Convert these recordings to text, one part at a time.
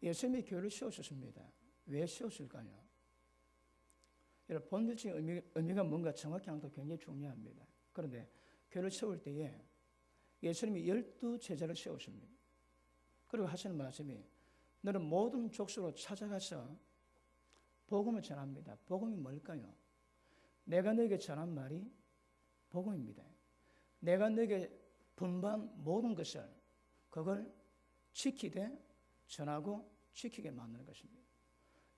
예수님이 교회를 세우셨습니다. 왜 세우실까요? 여러분, 본질적인 의미가 뭔가 정확히 하는 것도 굉장히 중요합니다. 그런데 교회를 세울 때에 예수님이 12제자를 세우십니다. 그리고 하시는 말씀이 너는 모든 족속으로 찾아가서 복음을 전합니다. 복음이 뭘까요? 내가 너에게 전한 말이 복음입니다. 내가 너에게 분반 모든 것을 그걸 지키되 전하고 지키게 만드는 것입니다.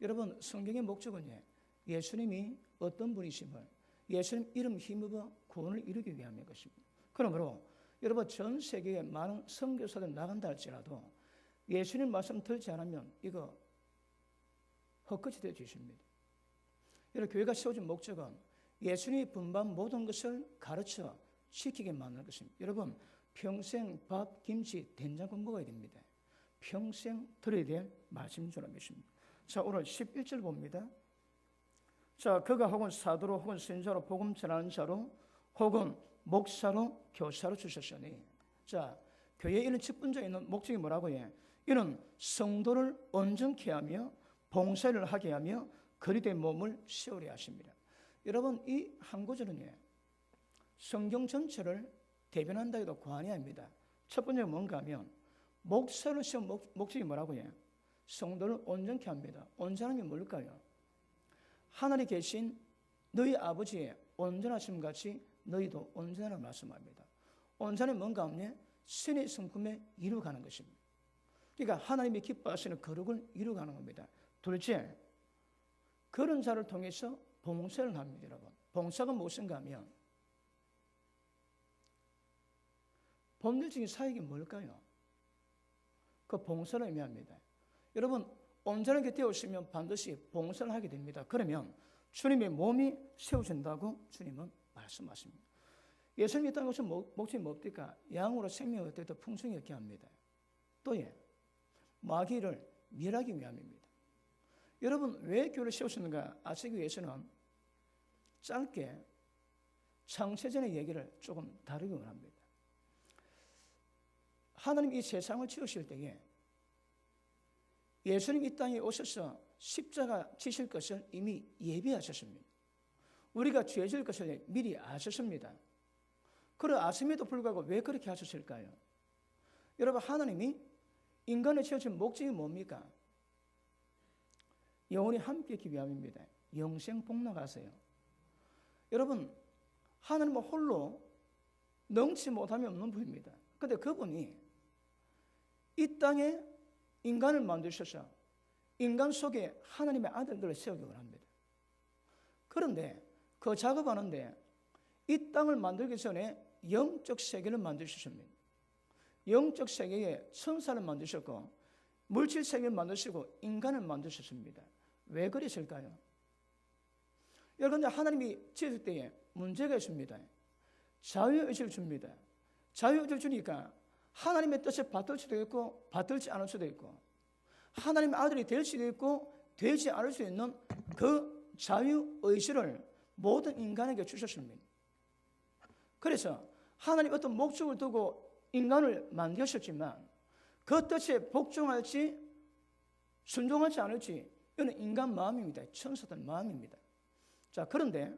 여러분, 성경의 목적은 예수님이 어떤 분이심을 예수님 이름 힘입어 구원을 이루기 위함인 것입니다. 그러므로 여러분, 전 세계에 많은 선교사들 나간다 할지라도 예수님 말씀 들지 않으면 이거 헛것이 되어 주십니다. 여러분, 교회가 세워진 목적은 예수님이 분반 모든 것을 가르쳐 지키게 만드는 것입니다. 여러분, 평생 밥, 김치, 된장국 먹어야 됩니다. 평생 들어야 될 말씀인 줄 믿습니다. 자, 오늘 11절 봅니다. 자, 그가 혹은 사도로 혹은 선지자로 복음 전하는 자로 혹은 목사로 교사로 주셨으니, 자, 교회에 이런 직분자에 있는 목적이 뭐라고 해? 이는 성도를 온전케 하며 봉사를 하게 하며 그리스도의 몸을 세우려 하십니다. 여러분, 이 한 구절은 성경 전체를 대변한다 해도 과언이 아닙니다. 첫 번째가 뭔가 하면 목사를 세운 목적이 뭐라고 해? 성도를 온전케 합니다. 온전함이 뭘까요? 하늘에 계신 너희 아버지의 온전하심 같이 너희도 온전하라고 말씀합니다. 온전함이 뭔가 하면 신의 성품에 이루어가는 것입니다. 그러니까 하나님이 기뻐하시는 거룩을 이루어가는 겁니다. 둘째, 그런 자를 통해서 봉사를 합니다. 여러분, 봉사가 무엇인가 하면 본질적인 사역이 뭘까요? 그 봉사를 의미합니다. 여러분, 온전하게 되었으면 반드시 봉사를 하게 됩니다. 그러면 주님의 몸이 세워진다고 주님은 말씀하십니다. 예수님이 있다는 것은 목적이 뭡니까? 양으로 생명을 얻되 더 풍성히 얻게 합니다. 또 마귀를 멸하기 위함입니다. 여러분, 왜 교회를 세우셨는가 아시기 위해서는 짧게 창세전의 얘기를 조금 다루기 원합니다. 하나님 이 세상을 지으실 때에 예수님 이 땅에 오셔서 십자가 지실 것을 이미 예비하셨습니다. 우리가 죄 지을 것을 미리 아셨습니다. 그러 아심에도 불구하고 왜 그렇게 하셨을까요? 여러분, 하나님이 인간을 지으신 목적이 뭡니까? 영원히 함께 있기 위함입니다. 영생 복락하세요. 여러분, 하나님은 홀로 능치 못함이 없는 분입니다. 그런데 그분이 이 땅에 인간을 만드셔서 인간 속에 하나님의 아들들을 세우기 원합니다. 그런데 그 작업하는데 이 땅을 만들기 전에 영적 세계를 만드셨습니다. 영적 세계에 천사를 만드셨고 물질 세계를 만드시고 인간을 만드셨습니다. 왜 그러실까요? 여러분, 하나님이 지을 때에 문제가 있습니다. 자유의지를 줍니다. 자유의지를 주니까 하나님의 뜻을 받들 수도 있고 받들지 않을 수도 있고 하나님의 아들이 될 수도 있고 되지 않을 수 있는 그 자유의지를 모든 인간에게 주셨습니다. 그래서 하나님 어떤 목적을 두고 인간을 만드셨지만 그 뜻에 복종할지 순종하지 않을지 이는 인간 마음입니다. 천사들 마음입니다. 자, 그런데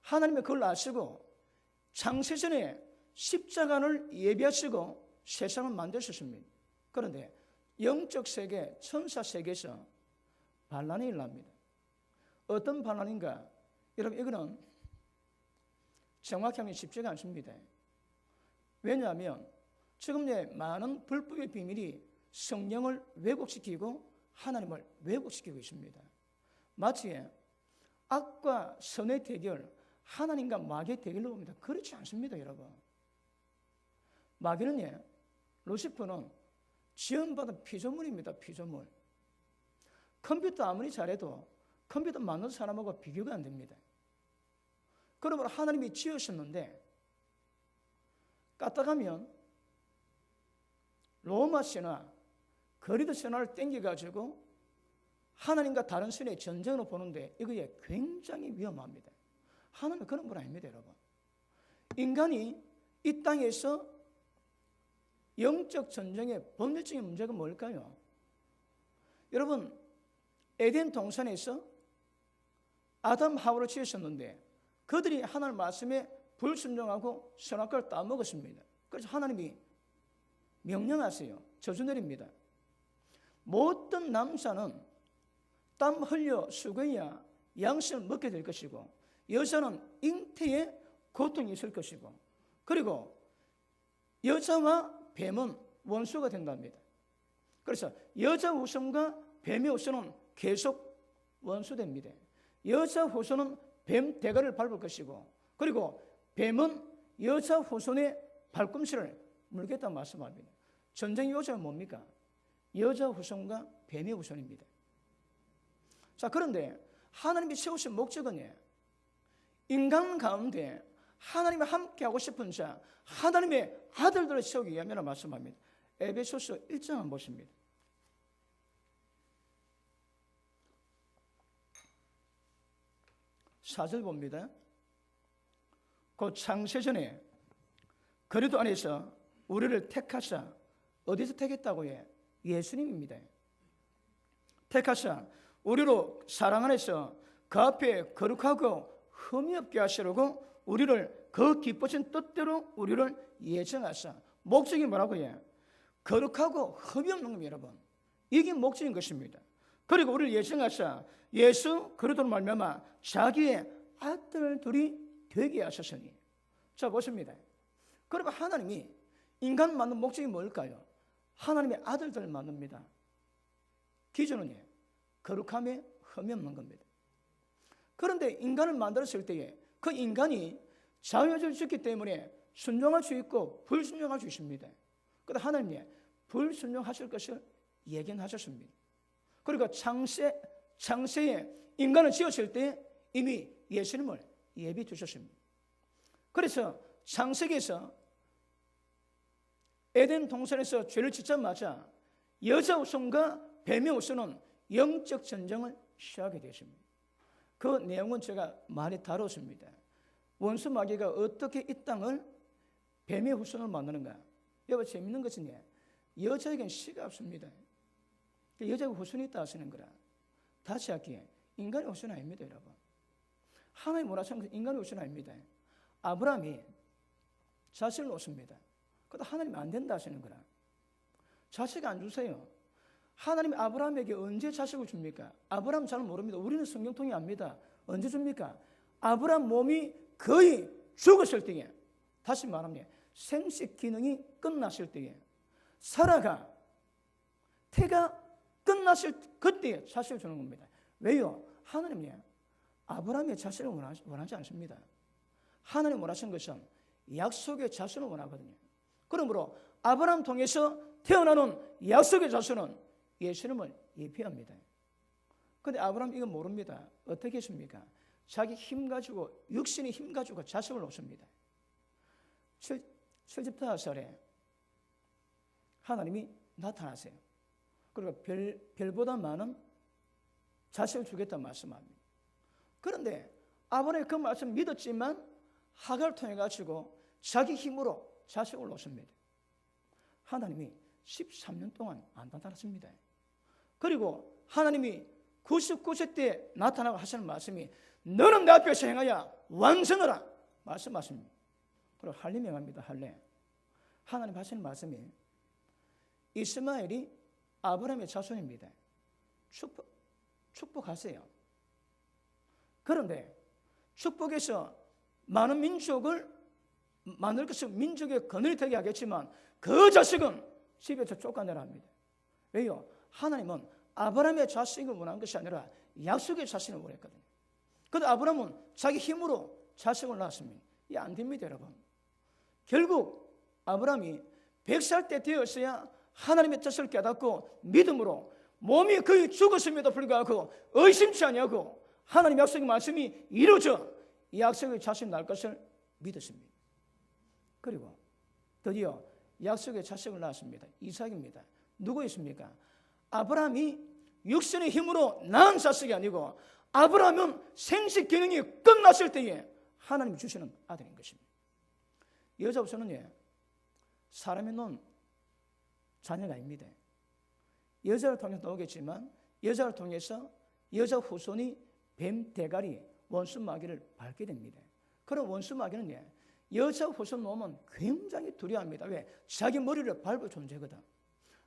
하나님이 그걸 아시고 창세전에 십자가를 예비하시고 세상을 만드셨습니다. 그런데 영적 세계, 천사 세계에서 반란이 일어납니다. 어떤 반란인가? 여러분, 이거는 정확히 하면 쉽지가 않습니다. 왜냐하면 지금 많은 불법의 비밀이 성령을 왜곡시키고 하나님을 왜곡시키고 있습니다. 마치 악과 선의 대결, 하나님과 마귀의 대결로 봅니다. 그렇지 않습니다, 여러분. 마귀는 루시퍼는 지원받은 피조물입니다. 피조물. 컴퓨터 아무리 잘해도 컴퓨터 만든 사람하고 비교가 안 됩니다. 그러므로 하나님이 지으셨는데 까딱하면 로마 신화, 그리스 신화를 땡겨가지고 하나님과 다른 신의 전쟁으로 보는데 이거에 굉장히 위험합니다. 하나님은 그런 분 아닙니다, 여러분. 인간이 이 땅에서 영적 전쟁의 본질적인 문제가 뭘까요? 여러분, 에덴 동산에서 아담 하와를 지으셨는데 그들이 하나님 말씀에 불순종하고 선악과를 따먹었습니다. 그래서 하나님이 명령하세요. 저주 내립니다. 모든 남자는 땀 흘려 수고해야 양식을 먹게 될 것이고 여자는 잉태에 고통이 있을 것이고 그리고 여자와 뱀은 원수가 된답니다. 그래서 여자 후손과 뱀의 후손은 계속 원수됩니다. 여자 후손은 뱀 대가를 밟을 것이고 그리고 뱀은 여자 후손의 발꿈치를 물겠다는 말씀합니다. 전쟁의 요소가 뭡니까? 여자 후손과 뱀의 후손입니다. 자, 그런데 하나님이 세우신 목적은 인간 가운데 하나님과 함께 하고 싶은 자, 하나님의 아들들을 세우기 위함이라고 말씀합니다. 에베소서 1장 한번 보십니다. 4절 봅니다. 그 창세전에 그리스도 안에서 우리를 택하사, 어디서 택했다고 해? 예수님입니다. 택하사 우리로 사랑 안에서 그 앞에 거룩하고 흠이 없게 하시려고 우리를 그 기쁘신 뜻대로 우리를 예정하사. 목적이 뭐라고 해? 거룩하고 흠이 없는 겁니다, 여러분. 이게 목적인 것입니다. 그리고 우리를 예정하사 예수 그리스도로 말미암아 자기의 아들들이 되게 하셨으니. 자, 보십니다. 그리고 하나님이 인간 만든 목적이 뭘까요? 하나님의 아들들을 만듭니다. 기준은 거룩함에 흠이 없는 겁니다. 그런데 인간을 만들었을 때에 그 인간이 자유의지를 줬기 때문에 순종할 수 있고 불순종할 수 있습니다. 그런데 하나님이 불순종하실 것을 예견하셨습니다. 그리고 창세에 인간을 지었을 때 이미 예수님을 예비해 주셨습니다. 그래서 창세기에서 에덴 동산에서 죄를 짓자마자 여자 후손과 뱀의 후손은 영적 전쟁을 시작하게 되었습니다. 그 내용은 제가 많이 다뤘습니다. 원수 마귀가 어떻게 이 땅을 뱀의 후손을 만드는가. 여러분, 재밌는 것은 여자에겐 씨가 없습니다. 여자가 후손이 있다 하시는 거라. 다시 할게요. 인간의 후손은 아닙니다, 여러분. 하나님 원하시는 것은 인간의 후손은 아닙니다. 아브라함이 자식을 놓습니다. 그래도 하나님이 안 된다 하시는 거라. 자식 안 주세요. 하나님이 아브라함에게 언제 자식을 줍니까? 아브라함 잘 모릅니다. 우리는 성경통이 압니다. 언제 줍니까? 아브라함 몸이 거의 죽었을 때에, 다시 말하면 생식 기능이 끝났을 때에, 사라가 태가 끝났을 그때 자식을 주는 겁니다. 왜요? 하나님이 아브라함의 자식을 원하지 않습니다. 하나님 원하시는 것은 약속의 자손을 원하거든요. 그러므로 아브라함 통해서 태어나는 약속의 자손은 예수님을 예표합니다. 그런데 아브라함 이거 모릅니다. 어떻게 했습니까? 자기 힘 가지고, 육신의 힘 가지고 자식을 놓습니다. 75살에 하나님이 나타나세요. 그리고 별보다 많은 자식을 주겠다는 말씀합니다. 그런데 아브라함이 그 말씀 믿었지만 하갈을 통해 가지고 자기 힘으로 자식을 놓습니다. 하나님이 13년 동안 안 나타났습니다. 그리고 하나님이 99세 때 나타나고 하시는 말씀이 너는 내 앞에서 행하여 완성하라 말씀하십니다. 그리고 할례 명합니다. 할례. 하나님 하시는 말씀이 이스마엘이 아브라함의 자손입니다. 축복하세요. 그런데 축복해서 많은 민족을 만들 것은 민족의 근원이 되게 하겠지만 그 자식은 집에서 쫓아내라 합니다. 왜요? 하나님은 아브라함의 자식을 원한 것이 아니라 약속의 자식을 원했거든요. 그런데 아브라함은 자기 힘으로 자식을 낳았습니다. 이게 안 됩니다, 여러분. 결국 아브라함이 100살 때 되었어야 하나님의 뜻을 깨닫고 믿음으로 몸이 거의 죽었음에도 불구하고 의심치 아니하고 하나님 약속의 말씀이 이루어져 이 약속의 자식이 날 것을 믿었습니다. 그리고 드디어 약속의 자식을 낳았습니다. 이삭입니다. 누구 있습니까? 아브라함이 육신의 힘으로 낳은 자식이 아니고 아브라함은 생식 기능이 끝났을 때에 하나님이 주시는 아들인 것입니다. 여자 후손은 사람이 놓은 자녀가 아닙니다. 여자를 통해서 나오겠지만 여자를 통해서 여자 후손이 뱀 대가리 원수 마귀를 밟게 됩니다. 그런 원수 마귀는 여자 후손 놈은 굉장히 두려워합니다. 왜? 자기 머리를 밟을 존재거든.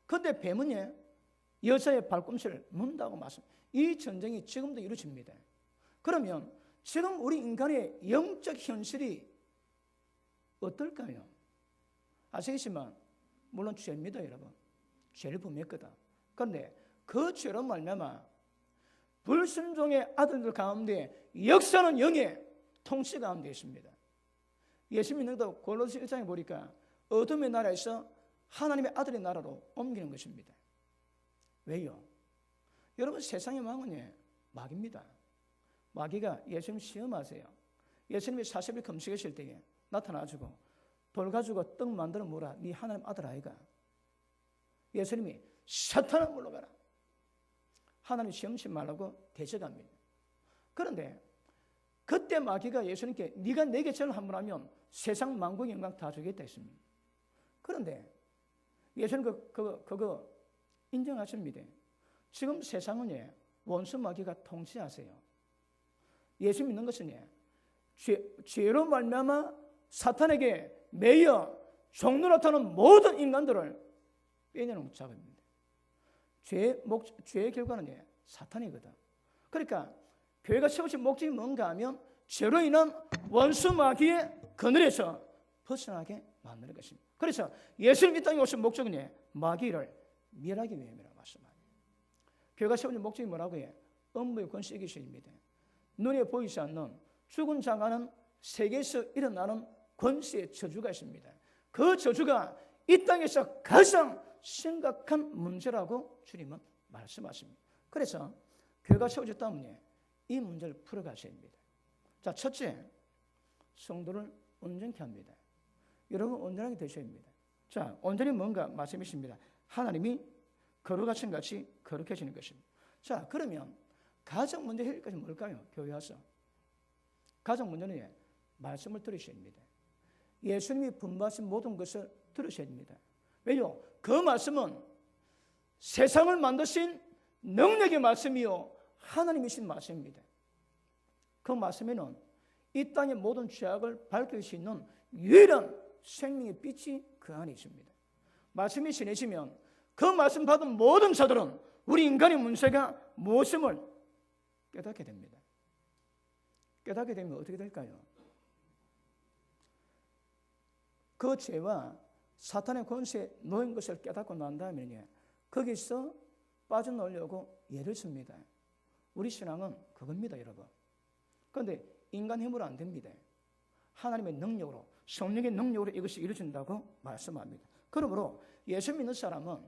그런데 뱀은 여자의 발꿈치를 문다고 말씀합니다. 이 전쟁이 지금도 이루어집니다. 그러면 지금 우리 인간의 영적 현실이 어떨까요? 아시겠지만 물론 죄입니다, 여러분. 죄를 범했거든. 그런데 그 죄로 말미암아 불순종의 아들들 가운데 역사는 영의 통치 가운데 있습니다. 예수 믿는 것도 골로새 1장에 보니까 어둠의 나라에서 하나님의 아들의 나라로 옮기는 것입니다. 왜요? 여러분, 세상의 왕은 마귀입니다. 마귀가 예수님 시험하세요. 예수님이 40일 금식하실 때에 나타나가지고 돌 가지고 떡 만들어 먹으라. 네 하나님 아들 아이가. 예수님이 사탄아 물러가라. 하나님 시험치 말라고 대적합니다. 그런데 그때 마귀가 예수님께 네가 내게 절을 한 번 하면 세상 만국의 영광 다 주겠다 했습니다. 그런데 예수님 그거 인정하십니다. 지금 세상은 원수 마귀가 통치하세요. 예수 믿는 것은 죄로 말미암아 사탄에게 매여 종노릇하는 모든 인간들을 빼내는 작업입니다. 죄의 결과는 사탄이거든. 그러니까 교회가 세우신 목적이 뭔가 하면 죄로 인한 원수 마귀의 그늘에서 벗어나게 만드는 것입니다. 그래서 예수님 이 땅에 오신 목적은 마귀를 멸하기 위함이라고 말씀합니다. 교회가 세우신 목적이 뭐라고 해요? 음부의 권세 이기심입니다. 눈에 보이지 않는 죽은 자가는 세계에서 일어나는 권세의 저주가 있습니다. 그 저주가 이 땅에서 가장 심각한 문제라고 주님은 말씀하십니다. 그래서 교회가 세워졌다면 이 문제를 풀어가셔야 합니다. 자, 첫째, 성도를 온전케 합니다. 여러분 온전하게 되셔야 합니다. 자, 온전히 뭔가 말씀이십니다. 하나님이 거룩하신 같이 거룩해지는 것입니다. 자, 그러면 가장 먼저 해야 할 것이 뭘까요? 교회 와서 가장 먼저는 말씀을 들으셔야 합니다. 예수님이 분부하신 모든 것을 들으셔야 합니다. 왜요? 그 말씀은 세상을 만드신 능력의 말씀이요 하나님이신 말씀입니다. 그 말씀에는 이 땅의 모든 죄악을 밝힐 수 있는 유일한 생명의 빛이 그 안에 있습니다. 말씀이 지내시면 그 말씀 받은 모든 자들은 우리 인간의 문제가 무엇임을 깨닫게 됩니다. 깨닫게 되면 어떻게 될까요? 그 죄와 사탄의 권세에 놓인 것을 깨닫고 난 다음에 거기서 빠져나오려고 애를 씁니다. 우리 신앙은 그겁니다, 여러분. 그런데 인간 힘으로 안 됩니다. 하나님의 능력으로, 성령의 능력으로 이것이 이루어진다고 말씀합니다. 그러므로 예수 믿는 사람은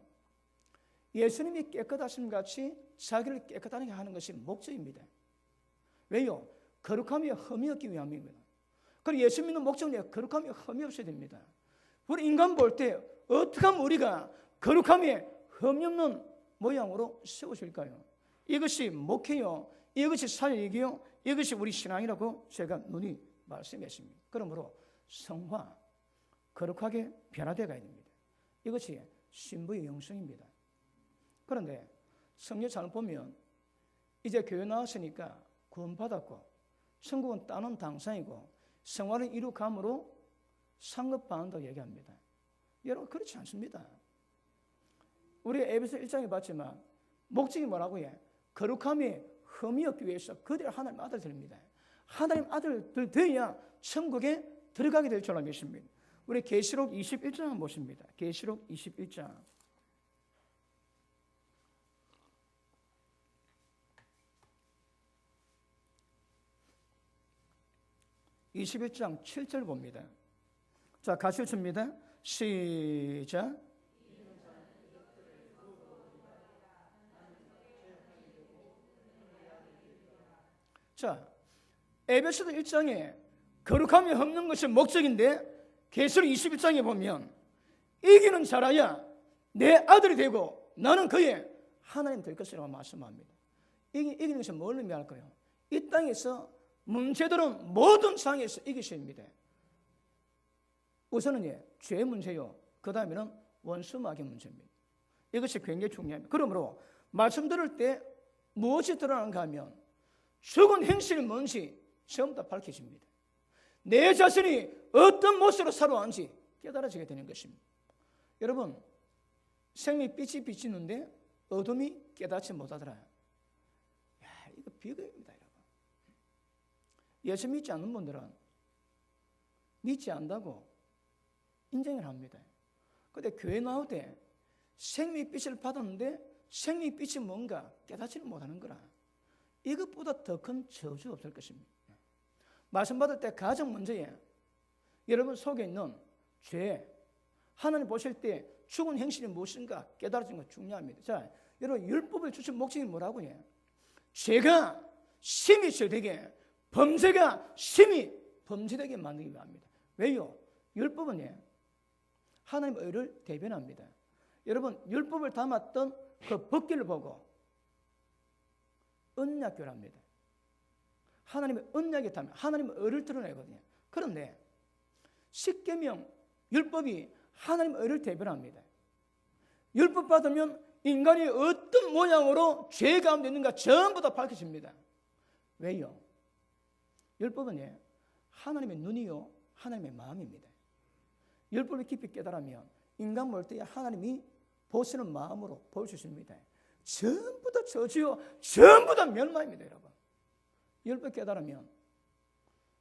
예수님이 깨끗하심 같이 자기를 깨끗하게 하는 것이 목적입니다. 왜요? 거룩함이 흠이 없기 위함입니다. 그리고 예수 믿는 목적은 거룩함이 흠이 없어야 됩니다. 우리 인간 볼 때 어떻게 하면 우리가 거룩함이 흠이 없는 모양으로 세워질까요? 이것이 목회요, 이것이 사역이요, 이것이 우리 신앙이라고 제가 눈이 말씀했습니다. 그러므로 성화, 거룩하게 변화되어야 됩니다. 이것이 신부의 영성입니다. 그런데 성경 잘 보면 이제 교회 나왔으니까 구원받았고 천국은 따는 당상이고 생활을 이루감으로 상급받는다고 얘기합니다. 여러분 그렇지 않습니다. 우리 에베소 1장에 봤지만 목적이 뭐라고 해? 거룩함이 흠이 없기 위해서 그들 하나님 아들들입니다. 하나님 아들들 되어야 천국에 들어가게 될 줄로 믿습니다. 우리 계시록 21장 한번 보십니다. 계시록 21장. (21장) 7절 봅니다. 자, 같이 읽습니다. 시작. 자, 에베소서 1장에 거룩함이 없는 것이 목적인데 계시록 21장에 보면 이기는 자라야 내 아들이 되고 나는 그의 하나님 될 것이라고 말씀합니다. 이기는 것은 뭘 의미할까요? 이 땅에서 문제들은 모든 상황에서 이기셔야 합니다. 우선은 죄의 문제요. 그 다음에는 원수 마귀 문제입니다. 이것이 굉장히 중요합니다. 그러므로 말씀 들을 때 무엇이 드러나는가 하면 죽은 행실이 뭔지 전부 다 밝혀집니다. 내 자신이 어떤 모습으로 살아왔는지 깨달아지게 되는 것입니다. 여러분, 생명빛이 비치는데 어둠이 깨닫지 못하더라. 야, 이거 비극입니다, 여러분. 예수 믿지 않는 분들은 믿지 않다고 인정을 합니다. 그런데 교회 나올 때 생명빛을 받았는데 생명빛이 뭔가 깨닫지를 못하는 거라. 이것보다 더 큰 저주 없을 것입니다. 말씀 받을 때 가장 먼저에 여러분 속에 있는 죄, 하나님 보실 때 죽은 행실이 무엇인가 깨달아지는 것 중요합니다. 자, 여러분 율법을 주신 목적이 뭐라고요? 죄가 심히 죄되게, 범죄가 심히 범죄되게 만들기 위함입니다. 왜요? 율법은 하나님의 의를 대변합니다. 여러분 율법을 담았던 그 법궤를 보고 언약궤랍니다. 하나님의 언약에 담아 하나님의 의를 드러내거든요. 그런데 십계명 율법이 하나님의 의를 대변합니다. 율법 받으면 인간이 어떤 모양으로 죄 가운데 있는가 전부 다 밝혀집니다. 왜요? 율법은 하나님의 눈이요 하나님의 마음입니다. 율법을 깊이 깨달으면 인간 볼 때 하나님이 보시는 마음으로 볼 수 있습니다. 전부 다 저주요 전부 다 멸망입니다. 여러분 율법 깨달으면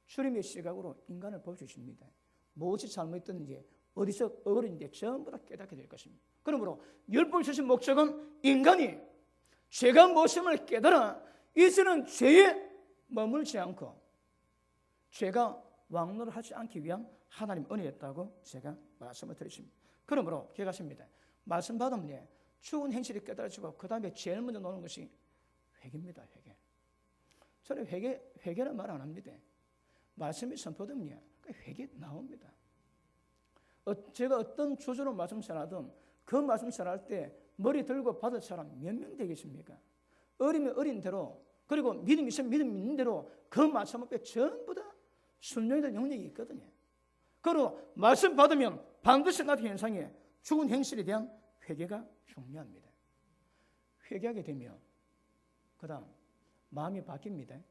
주님의 시각으로 인간을 볼 수 있습니다. 무엇이 잘못됐는지 어디서 어그러진지 전부 다 깨닫게 될 것입니다. 그러므로 율법을 주신 목적은 인간이 죄가 무엇임을 깨달아 이제는 죄에 머물지 않고 죄가 왕노를 하지 않기 위한 하나님의 은혜였다고 제가 말씀을 드렸습니다. 그러므로 기억하십니다. 말씀 받으면 죽은 행실이 깨달아지고 그 다음에 제일 먼저 노는 것이 회개입니다. 회개. 저는 회개는 말 안 합니다. 말씀이 선포되면 회개 나옵니다. 제가 어떤 주제로 말씀 전하든 그 말씀 전할 때 머리 들고 받을 사람 몇 명 되겠습니까? 어리면 어린 대로 그리고 믿음이 있으면 믿음 있는 대로 그 말씀 앞에 전부 다 순종이 될 영역이 있거든요. 그리고 말씀 받으면 반드시 나타나는 현상에 죽은 행실에 대한 회개가 중요합니다. 회개하게 되면 그 다음 마음이 바뀝니다.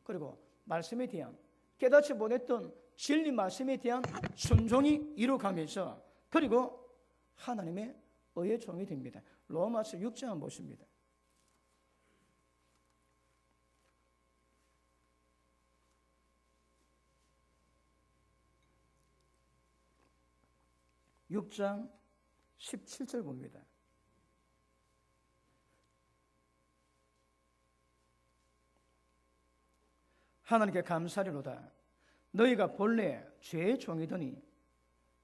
그리고 말씀에 대한 깨닫지 못했던 진리 말씀에 대한 순종이 이루어가면서 그리고 하나님의 의의 종이 됩니다. 로마서 6장 보십니다. (6장) 17절 봅니다. 하나님께 감사리로다. 너희가 본래 죄의 종이더니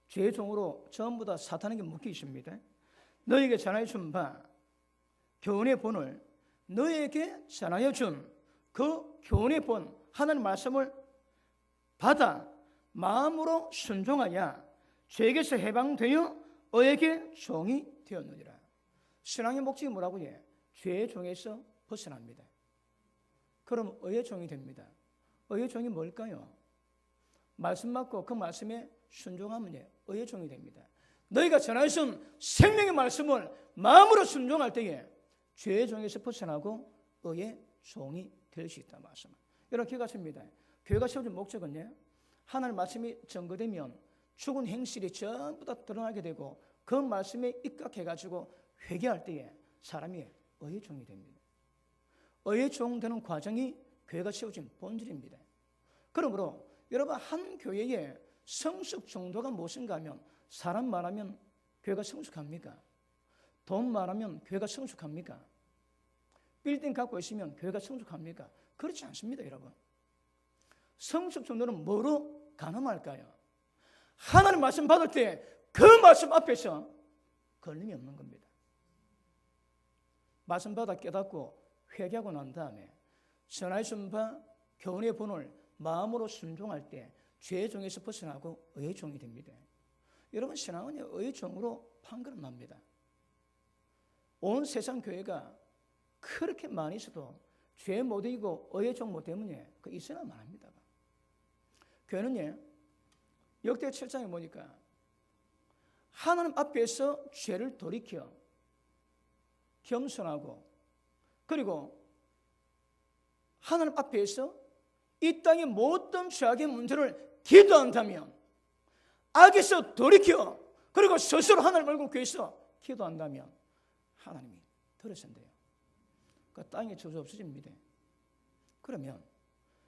죄의 종으로 전부 다 사탄에게 묶여 있습니다. 너희에게 전하여 준 바 교훈의 본을 너희에게 전하여 준 그 교훈의 본 하나님 말씀을 받아 마음으로 순종하여 죄에게서 해방되어 의에게 종이 되었느니라. 신앙의 목적이 뭐라고 해? 죄의 종에서 벗어납니다. 그럼 의의 종이 됩니다. 의의 종이 뭘까요? 말씀 받고 그 말씀에 순종하면 의의 종이 됩니다. 너희가 전하신 생명의 말씀을 마음으로 순종할 때에 죄의 종에서 벗어나고 의의 종이 될 수 있다 말씀. 여러분 기억하십니다. 교회가 세워진 목적은요, 하나님 말씀이 증거되면 죽은 행실이 전부 다 드러나게 되고 그 말씀에 입각해가지고 회개할 때에 사람이 의의 종이 됩니다. 의의 종 되는 과정이 교회가 세워진 본질입니다. 그러므로 여러분 한 교회의 성숙 정도가 무엇인가 하면 사람 말하면 교회가 성숙합니까? 돈 말하면 교회가 성숙합니까? 빌딩 갖고 있으면 교회가 성숙합니까? 그렇지 않습니다. 여러분 성숙 정도는 뭐로 가늠할까요? 하나님 말씀 받을 때 그 말씀 앞에서 걸림이 없는 겁니다. 말씀 받아 깨닫고 회개하고 난 다음에 전하신 바 교훈의 본을 마음으로 순종할 때 죄의 종에서 벗어나고 의의 종이 됩니다. 여러분 신앙은 의의 종으로 판가름납니다. 온 세상 교회가 그렇게 많이 있어도 죄 못 이기고 의의 종 못 되면 그 있어나 말합니다. 교회는 역대 7장에 보니까 하나님 앞에서 죄를 돌이켜 겸손하고 그리고 하나님 앞에서 이 땅의 모든 죄악의 문제를 기도한다면, 악에서 돌이켜 그리고 스스로 하나님 얼굴 구해서 기도한다면 하나님이 들으신대요. 그 땅에 저주 없어집니다. 그러면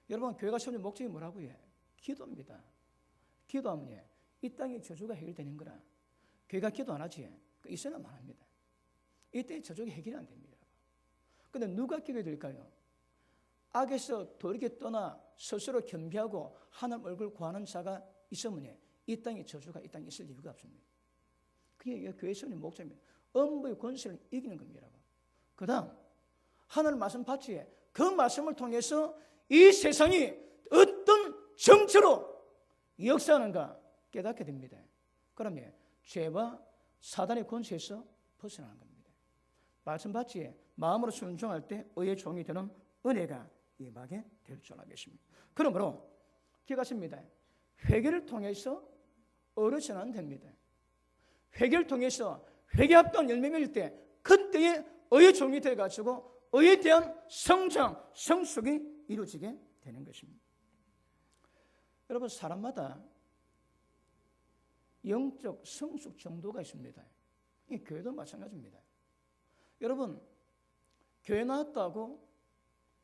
여러분, 교회가 세우는 목적이 뭐라고 해? 기도입니다. 기도하면 이 땅의 저주가 해결되는 거라. 교회가 기도 안 하지? 있어야만 합니다. 이때 저주가 해결이 안 됩니다. 그런데 누가 기도해 드릴까요? 악에서 돌이켜 떠나 스스로 겸비하고 하나님 얼굴 구하는 자가 있으면 이 땅의 저주가 이 땅에 있을 이유가 없습니다. 그게 교회 세우는 목적입니다. 음부의 권세를 이기는 겁니다. 그 다음 하나님 말씀 받지, 그 말씀을 통해서 이 세상이 어떤 정체로 역사하는가 깨닫게 됩니다. 그러면 죄와 사단의 권세에서 벗어나는 겁니다. 말씀 받지 마음으로 순종할 때 의의 종이 되는 은혜가 임하게 될 줄 알겠습니다. 그러므로 기억하십니다. 회개를 통해서 어르신은 됩니다. 회개를 통해서 회개합당 열매 맺을 때 그때의 의의 종이 되어가지고 의에 대한 성장, 성숙이 이루어지게 되는 것입니다. 여러분, 사람마다 영적 성숙 정도가 있습니다. 이 교회도 마찬가지입니다. 여러분, 교회 나왔다고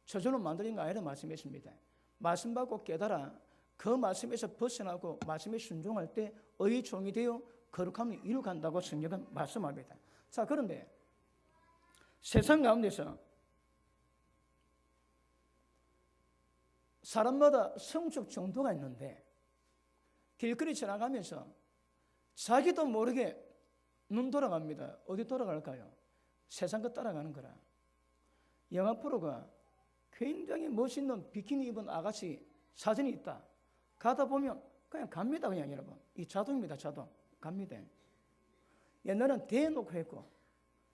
저절로 만들어진 거 아니라 말씀했습니다. 말씀 받고 깨달아 그 말씀에서 벗어나고 말씀에 순종할 때 의의 종이 되어 거룩함을 이루간다고 성경은 말씀합니다. 자, 그런데 세상 가운데서 사람마다 성적 정도가 있는데 길거리 지나가면서 자기도 모르게 눈 돌아갑니다. 어디 돌아갈까요? 세상 것 따라가는 거라. 영화 프로가 굉장히 멋있는 비키니 입은 아가씨 사진이 있다. 가다 보면 그냥 갑니다. 그냥 여러분. 이 자동입니다. 자동. 갑니다. 옛날엔 대놓고 했고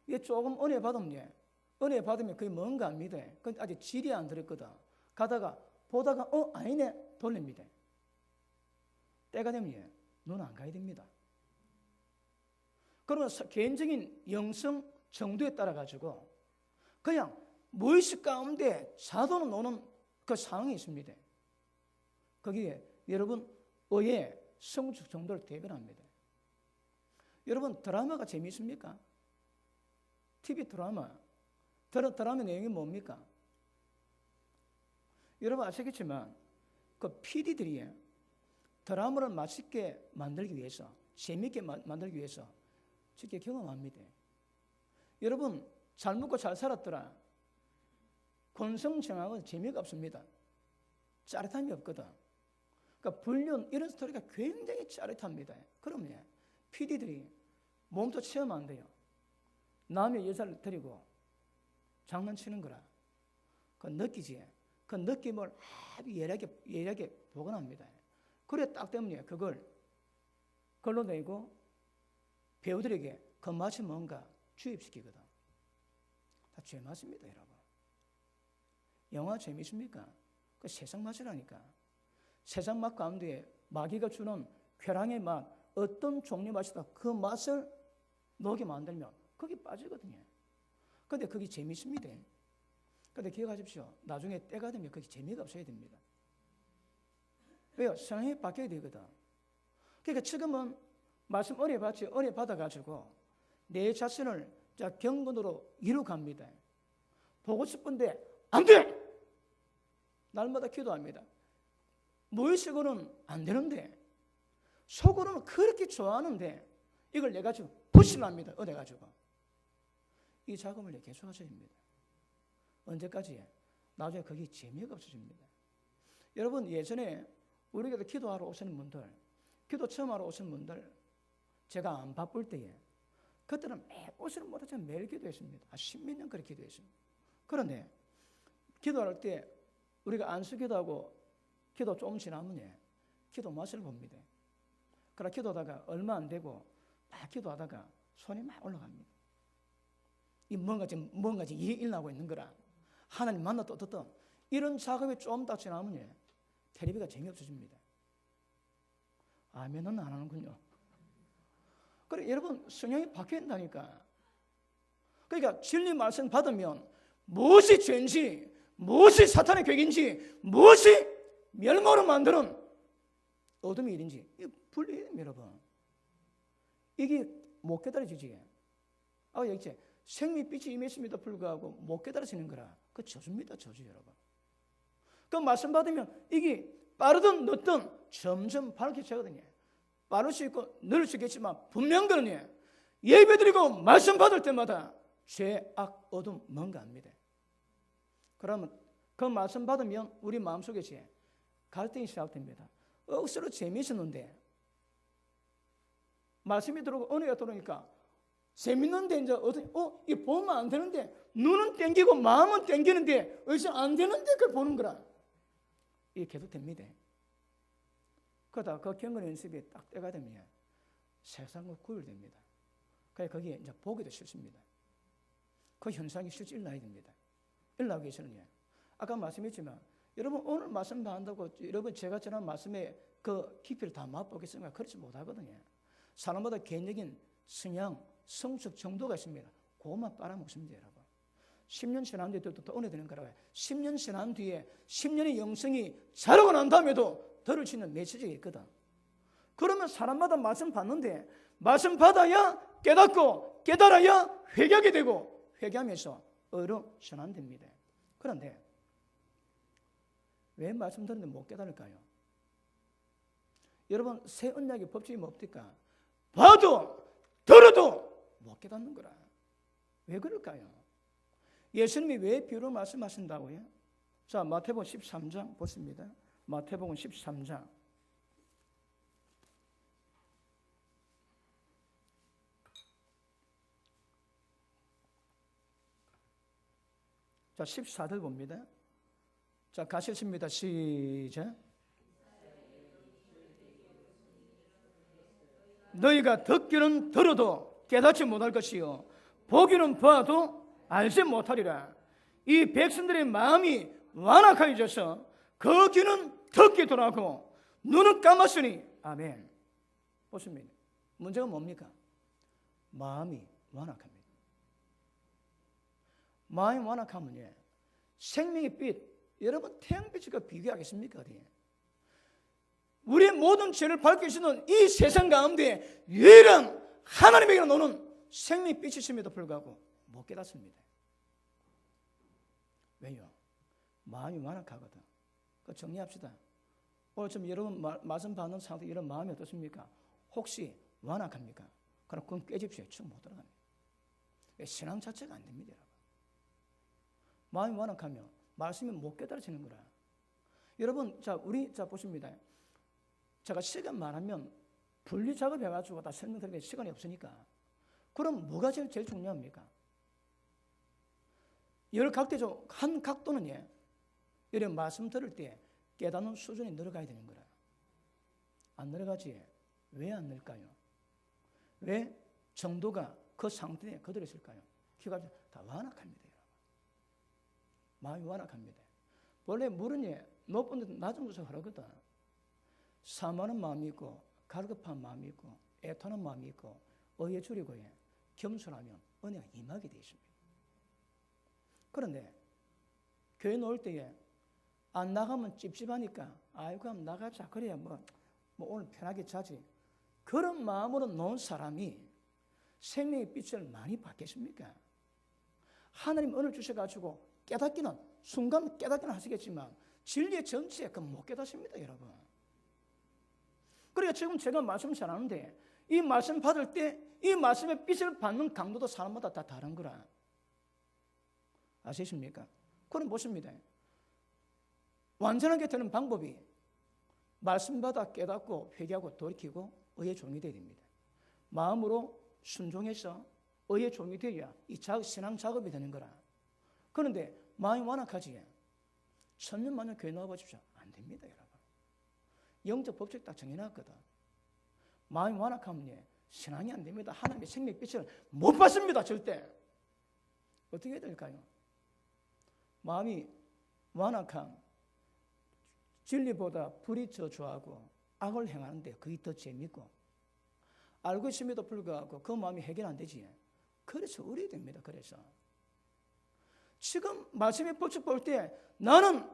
이게 조금 은혜 받으면 그게 뭔가 압니다. 근데 아직 질이 안 들었거든. 가다가 보다가 아니네 돌립니다. 때가 되면 눈 안 가야 됩니다. 그러면 개인적인 영성 정도에 따라 가지고 그냥 무의식 가운데 자동으로 노는 그 상황이 있습니다. 거기에 여러분 의의 성숙 정도를 대변합니다. 여러분, 드라마가 재미있습니까? TV 드라마 내용이 뭡니까? 여러분 아시겠지만 그 PD들이 드라마를 맛있게 만들기 위해서, 재미있게 만들기 위해서 쉽게 경험합니다. 여러분, 잘 먹고 잘 살았더라. 권성정악은 재미가 없습니다. 짜릿함이 없거든. 그러니까 불륜 이런 스토리가 굉장히 짜릿합니다. 그러면 PD들이 몸도 체험 안 돼요. 남의 여자를 데리고 장난치는 거라. 그 느끼지. 그 느낌을 아주 예리하게 보관합니다. 그래 딱 때문에 그걸 걸러내고 배우들에게 그 맛이 뭔가 주입시키거든. 다 죄 맛입니다, 여러분. 영화 재미있습니까? 그 세상 맛이라니까. 세상 맛 가운데 마귀가 주는 쾌락의 맛, 어떤 종류의 맛이다. 그 맛을 녹이 만들면 거기 빠지거든요. 그런데 그게 재미있습니다. 그런데 기억하십시오. 나중에 때가 되면 그게 재미가 없어야 됩니다. 왜요? 성향이 바뀌어야 되거든. 그러니까 지금은 말씀 은혜 받아가지고 내 자신을 경건으로 이루갑니다. 보고 싶은데 안 돼! 날마다 기도합니다. 무의식으로는 안 되는데 속으로는 그렇게 좋아하는데 이걸 내가 지금 부실합니다. 얻어가지고. 이 작업을 계속 하셔야 됩니다. 언제까지? 나중에 그게 재미가 없어집니다. 여러분, 예전에 우리에게도 기도하러 오시는 분들, 기도 처음 하러 오시는 분들, 제가 안 바쁠 때에 그때는 매일 오시는 못하지만 매일 기도했습니다. 10몇 년 그렇게 기도했습니다. 그런데 기도할 때 우리가 안수 기도하고 기도 좀 지나면 기도 맛을 봅니다. 그러나 기도하다가 얼마 안 되고 막 기도하다가 손이 막 올라갑니다. 이 뭔가 지금 일이 일어나고 있는 거라. 하나님 만났다 어떻든 이런 작업이 좀 더 지나면 텔레비가 재미없어집니다. 아멘은 안 하는군요. 그래 여러분, 성향이 바뀐다니까. 그러니까 진리 말씀 받으면 무엇이 죄인지, 무엇이 사탄의 계획인지, 무엇이 멸망으로 만드는 어둠의 일인지 분리해야 됩니다, 여러분. 이게 못 깨달아지지. 여기 생명빛이 임했음에도 불구하고 못 깨달아지는 거라. 그 저주입니다, 저주, 여러분. 그 말씀 받으면 이게 빠르든 늦든 점점 밝혀지거든요. 빠를 수 있고 늦을 수 있겠지만 분명거든요. 예배드리고 말씀 받을 때마다 죄, 악, 어둠 뭔가 합니다. 그러면 그 말씀 받으면 우리 마음속에 갈등이 시작됩니다. 억수로 재미있었는데 말씀이 들어오고 은혜가 들어오니까 재밌는데 이제 이 보면 안 되는데 눈은 땡기고 마음은 땡기는데 어디서 안 되는데 그걸 보는 거라. 이게 계속 됩니다. 그러다 그 경건 연습이 딱 때가 되면 세상과 구별됩니다. 그래서 거기에 이제 보기도 싫습니다. 그 현상이 실제 일어나야 됩니다. 일어나기 위해서는 아까 말씀했지만 여러분 오늘 말씀 다 한다고 여러분 제가 전한 말씀의 그 깊이를 다 맛보겠습니까? 그렇지 못하거든요. 사람마다 개인적인 성향, 성적 정도가 있습니다. 그것만 빨아먹습니다, 여러분. 10년 지난 뒤에도 더 은혜 되는 거라고요. 10년 지난 뒤에 10년의 영성이 자라고 난 다음에도 들을 수 있는 메시지가 있거든. 그러면 사람마다 말씀 받는데 말씀 받아야 깨닫고 깨달아야 회개하게 되고 회개하면서 의로 전환됩니다. 그런데 왜 말씀 듣는데 못 깨달을까요? 여러분 새 언약의 법칙이 뭡니까? 봐도 들어도 못 깨닫는 거라. 왜 그럴까요? 예수님이 왜 비유로 말씀하신다고요? 자, 마태복음 13장 보십니다. 마태복음 13장 자, 14절 봅니다. 자, 가시겠습니다. 시작. 너희가 듣기는 들어도 깨닫지 못할 것이요 보기는 봐도 알지 못하리라. 이 백성들의 마음이 완악해져서 그 귀는 듣기 돌아가고 눈은 감았으니 아멘. 보십니다. 문제가 뭡니까? 마음이 완악합니다. 마음이 완악하면 생명의 빛, 여러분 태양빛과 비교하겠습니까? 어디에? 우리의 모든 죄를 밝히시는 이 세상 가운데 유일한 하나님에게 노는 생명의 빛이 있음에도 불구하고 못 깨닫습니다. 왜요? 마음이 완악하거든. 그 정리합시다. 오늘 좀 여러분 말씀 받는 상태 이런 마음이 어떻습니까? 혹시 완악합니까? 그럼 그건 깨집시오. 쭉 못 들어갑니다. 신앙 자체가 안 됩니다. 여러분. 마음이 완악하면 말씀이 못 깨달아지는 거라. 여러분, 자 보십니다. 제가 시간 많으면 분리 작업해가지고 다 설명드리는 시간이 없으니까. 그럼 뭐가 제일 중요합니까? 여러 각도죠. 한 각도는 이런 말씀 들을 때 깨닫는 수준이 늘어가야 되는 거라. 안 늘어가지. 왜 안 늘까요? 왜 정도가 그 상태에 그대로 있을까요? 귀가 다 완악합니다. 마음이 완악합니다. 원래 물은 높은 데도 낮은 곳에서 흐르거든. 사모하는 마음이 있고 갈급한 마음이 있고 애타는 마음이 있고 의에 줄이고 겸손하면 은혜가 임하게 되어 있습니다. 그런데 교회 놓을 때에 안 나가면 찝찝하니까 아이고 한번 나가자 그래야 뭐 오늘 편하게 자지. 그런 마음으로 놓은 사람이 생명의 빛을 많이 받겠습니까? 하나님 은혜를 주셔가지고 깨닫기는 순간 깨닫기는 하시겠지만 진리의 전체에 그건 못 깨닫습니다, 여러분. 그러니까 지금 제가 말씀 잘하는데 이 말씀 받을 때 이 말씀의 빛을 받는 강도도 사람마다 다 다른 거라. 아시십니까? 그럼 보십니다. 완전하게 되는 방법이 말씀 받아 깨닫고 회개하고 돌이키고 의의 종이 되어야 됩니다. 마음으로 순종해서 의의 종이 되어야 이 신앙 작업이 되는 거라. 그런데 마음이 완악하지. 천년만년 교회 나와보십시오. 안 됩니다, 여러분. 영적 법칙 딱 정해놨거든. 마음이 완악하면 신앙이 안 됩니다. 하나님의 생명의 빛을 못 받습니다, 절대. 어떻게 해야 될까요? 마음이 완악한 진리보다 불이 더 좋아하고 악을 행하는데 그게 더 재밌고 알고 있음에도 불구하고 그 마음이 해결 안 되지. 그래서 어려야 됩니다. 그래서 지금 말씀의 법칙 볼 때 나는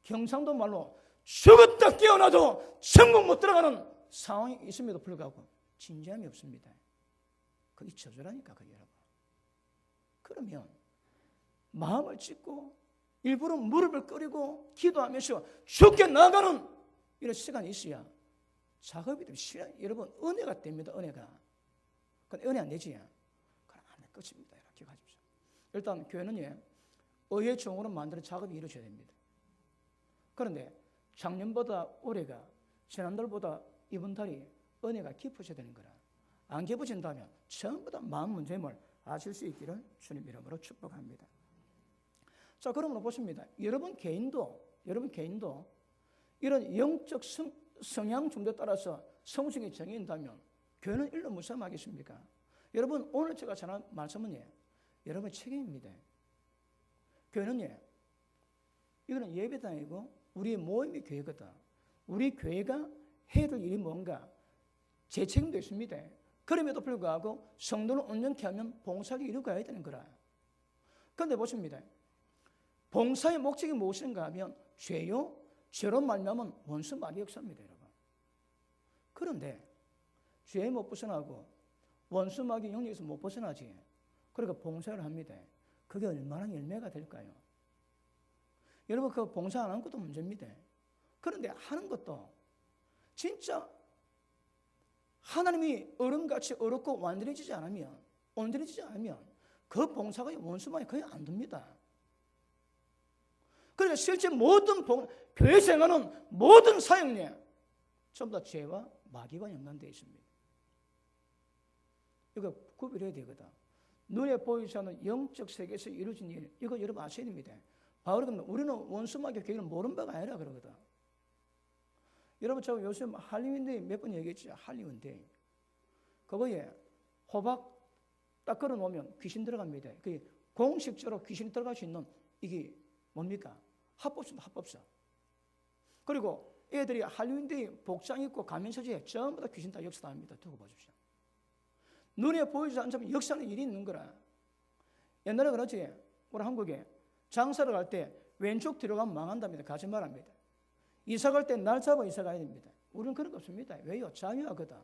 경상도 말로 죽었다 깨어나도 천국 못 들어가는 상황이 있음에도 불구하고 진지함이 없습니다. 그게 저주라니까, 그게 여러분. 그러면 마음을 찢고 일부러 무릎을 꿇이고 기도하면서 죽게 나가는 이런 시간이 있어야 작업이 되면 여러분 은혜가 됩니다. 은혜가. 근데 은혜 안 되지? 그럼 안 될 것입니다. 이렇게 가십시오. 일단 교회는 의의 종으로 만드는 작업이 이루어져야 됩니다. 그런데 작년보다 올해가 지난달보다 이번 달이 은혜가 깊어져야 되는 거라. 안 깊어진다면 전부 다 마음 문제임을 아실 수 있기를 주님 이름으로 축복합니다. 자, 그러므로 보십니다. 여러분 개인도 이런 영적 성향 정도에 따라서 성숙이 정해진다면 교회는 일로 무sam하겠습니까? 여러분 오늘 제가 전한 말씀은 여러분 책임입니다. 교회는 이거는 예배당이고 우리의 모임이 교회거든. 우리 교회가 해야 될 일이 뭔가 제 책임도 있습니다. 그럼에도 불구하고 성도를 온전케 하면 봉사가 이루어가야 되는 거라. 그런데 보십니다. 봉사의 목적이 무엇인가 하면 죄로 말미암은 원수 마귀 역사입니다, 여러분. 그런데 죄에 못 벗어나고 원수 마귀 영역에서 못 벗어나지. 그러니까 봉사를 합니다. 그게 얼마나 열매가 될까요? 여러분 그 봉사 안 하는 것도 문제입니다. 그런데 하는 것도 진짜 하나님이 얼음같이 어렵고 온전해지지 않으면 그 봉사가 원수 마귀 거의 안 됩니다. 그러니까 실제 모든 교회 생활은 모든 사역에 전부 다 죄와 마귀와 연관되어 있습니다. 이거 구별해야 되거든. 눈에 보이지 않는 영적 세계에서 이루어진 일, 이거 여러분 아셔야 됩니다. 바울은 우리는 원수 마귀의 계획을 모르는 바가 아니라 그러거든. 여러분 제가 요새 할리윈데이 몇 번 얘기했죠. 할리윈데이. 그거에 호박 딱 걸어놓으면 귀신 들어갑니다. 그게 공식적으로 귀신이 들어갈 수 있는 이게 뭡니까? 합법입니다. 합법서. 그리고 애들이 할리윈데이 복장 입고 가면 서지에 전부 다 귀신 다 역사합니다. 두고 봐주십시오. 눈에 보이지 않지만 역사는 일이 있는 거라. 옛날에 그렇지. 우리 한국에 장사를 갈 때 왼쪽 들어가면 망한답니다. 가지 말합니다. 이사 갈 때 날 잡아 이사 가야 됩니다. 우리는 그런 거 없습니다. 왜요? 자유하거든.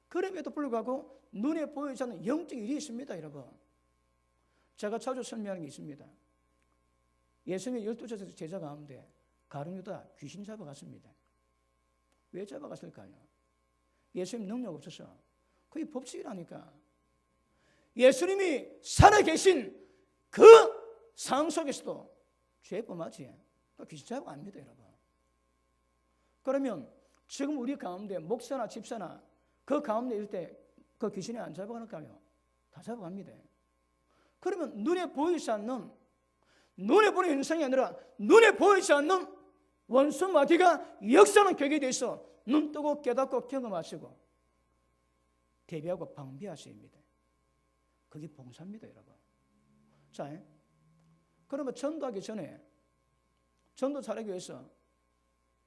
그럼에도 불구하고 눈에 보이지 않는 영적 일이 있습니다, 여러분. 제가 자주 설명하는 게 있습니다. 예수님의 12 제자 가운데 가룟유다 귀신 잡아갔습니다. 왜 잡아갔을까요? 예수님 능력 없어서. 그게 법칙이라니까. 예수님이 살아계신 그 상황 속에서도 죄범하지. 귀신 잡아갑니다, 여러분. 그러면 지금 우리 가운데 목사나 집사나 그 가운데 있을 때 그 귀신이 안 잡아갈까요? 다 잡아갑니다. 그러면 눈에 보이지 않는 눈에 보는 현상이 아니라 눈에 보이지 않는 원수 마귀가 역사하는 격에 대해서 눈 뜨고 깨닫고 경험하시고 대비하고 방비하셔야 합니다. 그게 봉사입니다, 여러분. 자, 그러면 전도하기 전에 전도 잘하기 위해서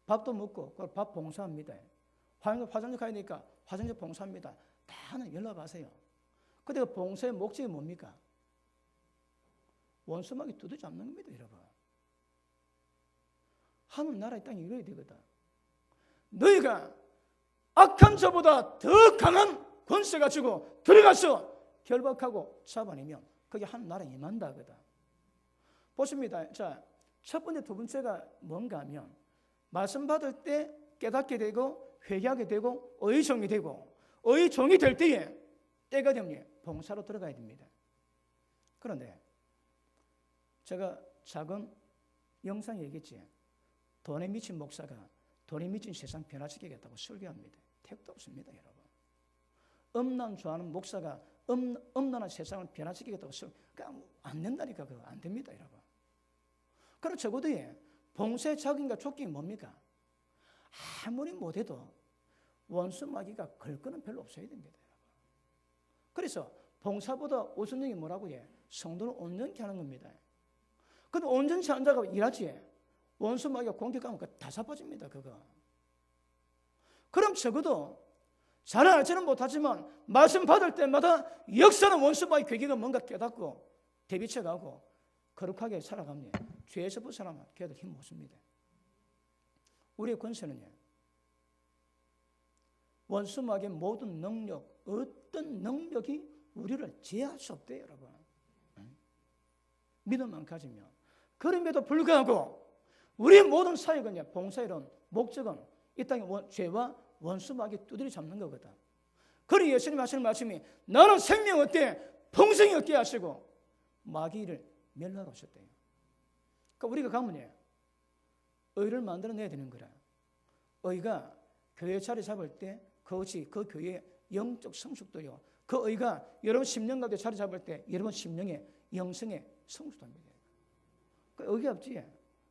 밥도 먹고 그걸 밥 봉사합니다. 화장실 가야 되니까 화장실 봉사합니다. 다 연락하세요. 근데 그 봉사의 목적이 뭡니까? 원수마귀 두드 잡는 겁니다, 여러분. 하늘 나라의 땅이 이루어야 되거든. 너희가 악한 자보다 더 강한 권세 가지고 들어가서 결박하고 잡아내면 그게 하늘 나라에 임한다 하거든. 보십니다. 자, 첫 번째, 두 번째가 뭔가 하면 말씀 받을 때 깨닫게 되고 회개하게 되고 의종이 되고 의종이 될 때에 때가 되면 봉사로 들어가야 됩니다. 그런데 제가 작은 영상에 얘기했지. 돈에 미친 목사가 돈에 미친 세상 변화시키겠다고 설교합니다. 택도 없습니다, 여러분. 음란 좋아하는 목사가 음란한 세상을 변화시키겠다고 그러니까 안 된다니까. 그거 안 됩니다, 여러분. 그럼 적어도 봉사의 자격인가 조건이 뭡니까? 아무리 못해도 원수 마귀가 걸 거는 별로 없어야 됩니다, 여러분. 그래서 봉사보다 우선적인 뭐라고 해? 성도를 온전케 하는 겁니다. 근데 온전치 않은 자가 일하지. 원수 마귀가 공격하면 다 사빠집니다, 그거. 그럼 적어도 잘 알지는 못하지만 말씀 받을 때마다 역사는 원수마귀 괴기가 뭔가 깨닫고 대비쳐가고 거룩하게 살아갑니다. 죄에서 벗어나면 걔들 힘 못 씁니다. 우리의 권세는요, 원수마귀의 모든 능력, 어떤 능력이 우리를 제할 수 없대요, 여러분. 믿음만 가지면. 그럼에도 불구하고 우리의 모든 사역은요, 봉사이론 목적은 이 땅의 죄와 원수마귀 두드려 잡는 거거든. 그러니 예수님 하시는 말씀이 나는 생명 얻되 풍성히 얻게 하시고 마귀를 멸하러 오셨대요. 그러니까 우리가 가면 의를 만들어내야 되는 거라. 의가 교회 자리 잡을 때 그것이 그 교회의 영적 성숙도요, 그 의가 여러분 심령 가운데 자리 잡을 때 여러분 심령의 영성의 성숙도입니다. 그 의가 없지.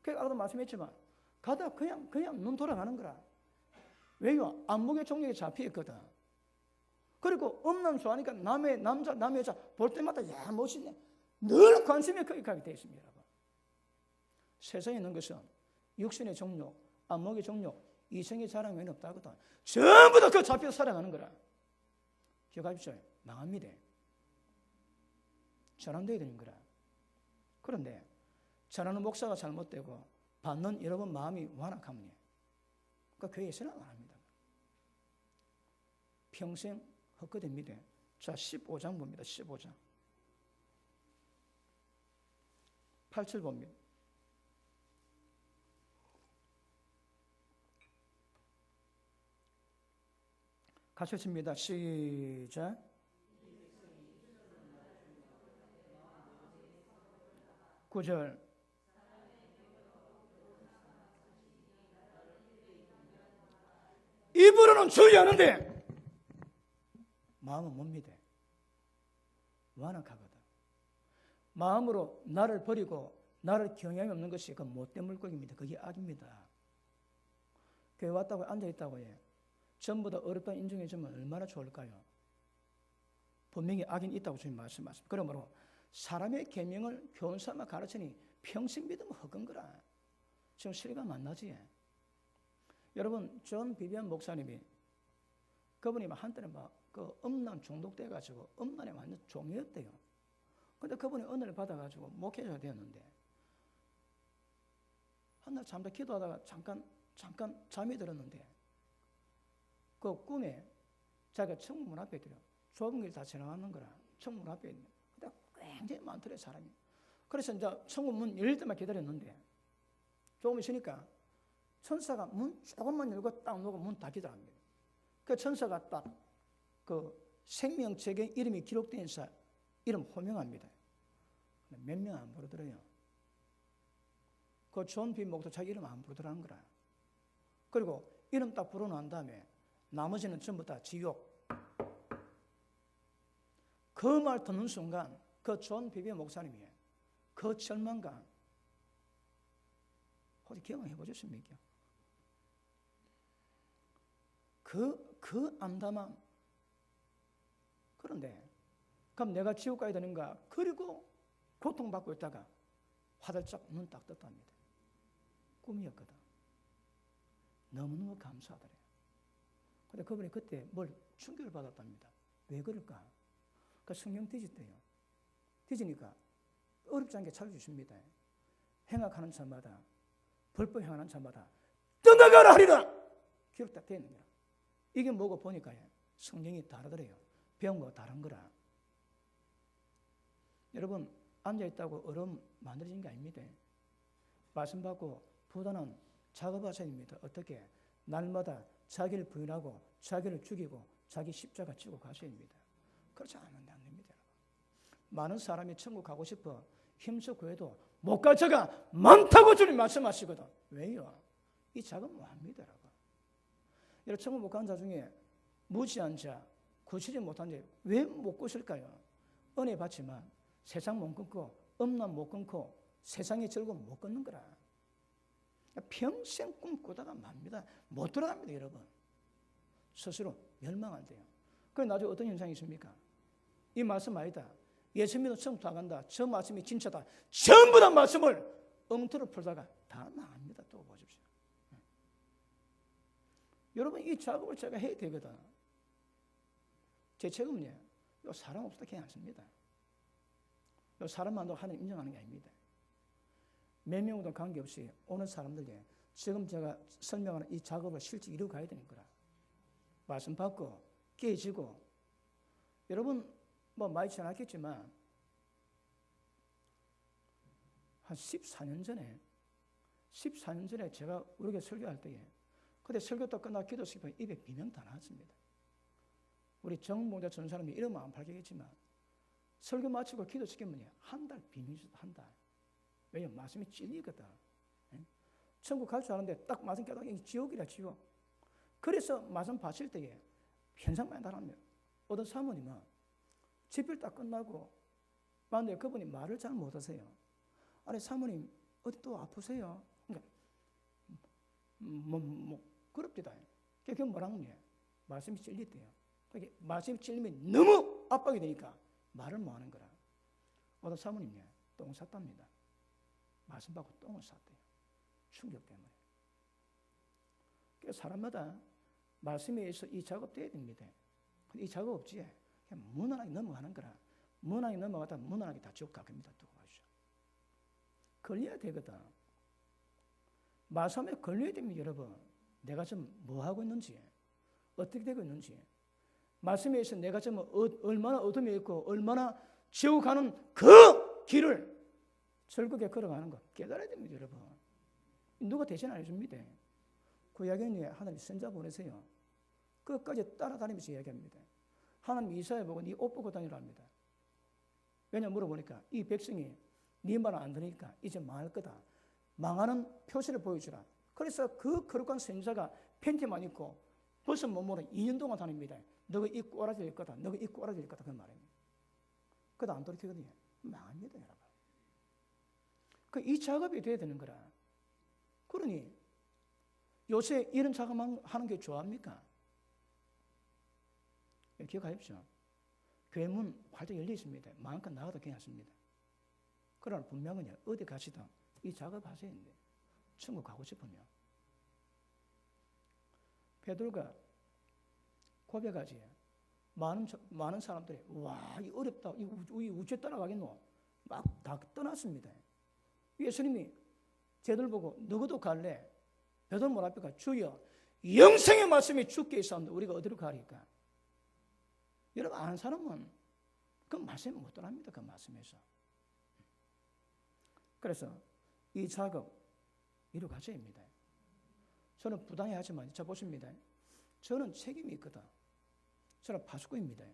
그러니까 아까도 말씀했지만 가다 그냥 눈 돌아가는 거라. 왜요? 안목의 종력에 잡혀있거든. 그리고 음란 좋아하니까 남의 남자, 남의 여자 볼 때마다 야 멋있네. 늘 관심이 거기 가게 되어 있습니다. 여러분. 세상에 있는 것은 육신의 종력, 안목의 종력, 이성의 자랑 외에는 없다거든. 전부 다 그 잡혀서 살아가는 거라. 기억하십시오. 망합니다. 전환되어야 되는 거라. 그런데 전하는 목사가 잘못되고 받는 여러분 마음이 완악하면 그러니까 교회에서는 안 합니다. 평생 헛것입니다. 자, 15장 봅니다. 15장 8절 봅니다. 같이 읽습니다. 시작. 구절. 입으로는 주의하는데 마음은 못 믿어. 완악하거든. 마음으로 나를 버리고 나를 경향이 없는 것이 그 못된 물고기입니다. 그게 악입니다. 교회 왔다고 앉아있다고 해. 전부 다 어렵다는 인정해주면 얼마나 좋을까요? 분명히 악인 있다고 주님 말씀하십니다. 그러므로 사람의 계명을 교훈삼아 가르치니 평생 믿으면 헛건 거라. 지금 실감 안 나지? 여러분, 존 비비안 목사님이 그분이 한때는 그 음란 중독돼가지고 음란에 완전 종이었대요. 근데 그분이 은혜를 받아가지고 목회자가 되었는데 한날 잠깐 기도하다가 잠깐 잠이 들었는데 그 꿈에 자기가 천국문 앞에 들어 좁은 길 다 지나가는 거라. 천국문 앞에 있는. 근데 굉장히 많더래 사람이. 그래서 이제 천국문 열릴 때만 기다렸는데 조금 있으니까 천사가 문 조금만 열고 딱 놓고 문 닫히더랍니다. 그 천사가 딱 그 생명책에 이름이 기록된 사 이름 호명합니다. 몇 명 안 부르더래요. 그 존 비 목도 자기 이름 안 부르더라는 거라. 그리고 이름 딱 부르난 다음에 나머지는 전부 다 지옥. 그 말 듣는 순간 그 존 비비 목사님이 그 절망감 혹시 경험해 보셨습니까? 그 암담함. 그런데 그럼 내가 지옥 가야 되는가? 그리고 고통받고 있다가 화들짝 눈 딱 떴답니다. 꿈이었거든. 너무너무 감사하더래요. 근데 그분이 그때 뭘 충격을 받았답니다. 왜 그럴까? 그 성경 뒤집대요. 뒤지니까 어렵지 않게 찾아주십니다. 행악하는 자마다 불법 행하는 자마다 떠나가라 하리라. 기록 딱 되어 있는 거야. 이게 뭐고 보니까 성경이 다르더래요. 배운 거 다른 거라. 여러분 앉아있다고 어려움 만들어진 게 아닙니다. 말씀 받고 부단한 작업하셔야입니다. 어떻게? 날마다 자기를 부인하고 자기를 죽이고 자기 십자가 지고 가셔야 합니다. 그렇지 않은데 안 됩니다. 많은 사람이 천국 가고 싶어 힘써 구해도 못 갈 자가 많다고 주님 말씀하시거든. 왜요? 이 작업 뭐합니다. 여러분 천국 못 간 자 중에 무지한 자, 구치지 못한 자 왜 못 구실까요? 은혜 받지만 세상 못 끊고 음란 못 끊고 세상의 즐거움 못 끊는 거라. 평생 꿈꾸다가 맙니다. 못 들어갑니다. 여러분 스스로 멸망한대요. 그래 나중에 어떤 현상이 있습니까? 이 말씀 아니다. 예수 믿어 천국 다 간다. 저 말씀이 진짜다. 전부 다 말씀을 엉터로 풀다가 다 나갑니다. 또 보십시오. 여러분 이 작업을 제가 해야 되거든. 제 책임은요, 요 사람 없어도 괜찮습니다. 요 사람만도 하나님 인정하는 게 아닙니다. 몇 명도 관계없이 오는 사람들에게 지금 제가 설명하는 이 작업을 실제 이루어 가야 되는 거라. 말씀 받고 깨지고, 여러분 뭐 많이 지나겠지만 한 14년 전에 제가 우리에게 설교할 때에, 그때 설교 또 끝나고 기도 시키면 입에 비명 다 나왔습니다. 우리 정봉자 전사님이 이러면 안 밝히겠지만 설교 마치고 기도 시키면 한 달 비밀이죠. 한 달. 왜냐면 말씀이 찔리거든. 천국 갈 줄 아는데 딱 말씀 깨닫는 게 지옥이라, 지옥. 그래서 말씀 받칠 때에 현상만 달합니다. 어떤 사모님은 집필 딱 끝나고 만약에 그분이 말을 잘 못하세요. 아니 사모님 어디 또 아프세요? 그러니까 그럽디다. 그게 뭐라는 거예요? 말씀이 찔리대요. 그게 말씀이 찔리면 너무 압박이 되니까 말을 못 하는 거라. 어떤 사모님이 똥을 쌌답니다. 말씀 받고 똥을 쌌대요. 충격 때문에. 그래서 사람마다 말씀에 의해서 이 작업 돼야 됩니다. 이 작업 없지. 그냥 무난하게 넘어가는 거라. 무난하게 넘어가다 무난하게 다 지옥 가게입니다. 두고 가시죠. 걸려야 되거든. 말씀에 걸려야 됩니다, 여러분. 내가 지금 뭐 하고 있는지, 어떻게 되고 있는지, 말씀에 의해서 내가 지금 얼마나 어둠에 있고 얼마나 지옥 가는 그 길을 즐겁게 걸어가는 거 깨달아야 됩니다, 여러분. 누가 대신 안 해줍니다. 그 이야기는 하나님 선자 보내세요. 끝까지 따라다니면서 이야기합니다. 하나님 이사야 보고 네 옷 벗고 다니라 합니다. 왜냐 물어보니까 이 백성이 네 말을 안 들으니까 이제 망할 거다. 망하는 표시를 보여주라. 그래서 그 거룩한 선자가 팬티만 입고 벌써 몸으로 2년 동안 다닙니다. 너가 입고 오라 될 거다. 너가 입고 오라 될 거다. 그 말입니다. 그래도 안 돌이키거든요. 망합니다, 여러분. 이 작업이 돼야 되는 거라. 그러니 요새 이런 작업하는 게 좋아합니까? 기억하십시오. 교회 문 활짝 열려 있습니다. 마음껏 나가도 괜찮습니다. 그러나 분명히 어디 가시든 이 작업하셔야 되는데 천국 가고 싶으면 베드로가 고백하지. 많은 사람들이 와, 이 어렵다. 이 우주에 따라가겠노? 막 다 떠났습니다. 예수님이 쟤들 보고 너희도 갈래? 베드로 문 앞에 가 주여 영생의 말씀이 주께 있사옵니다. 우리가 어디로 가리까? 여러분 아는 사람은 그 말씀에 못 떠납니다. 그 말씀에서. 그래서 이 작업 이루 가셔야 합니다. 저는 부당해 하지만 자 보십니다. 저는 책임이 있거든. 저는 파수꾼입니다.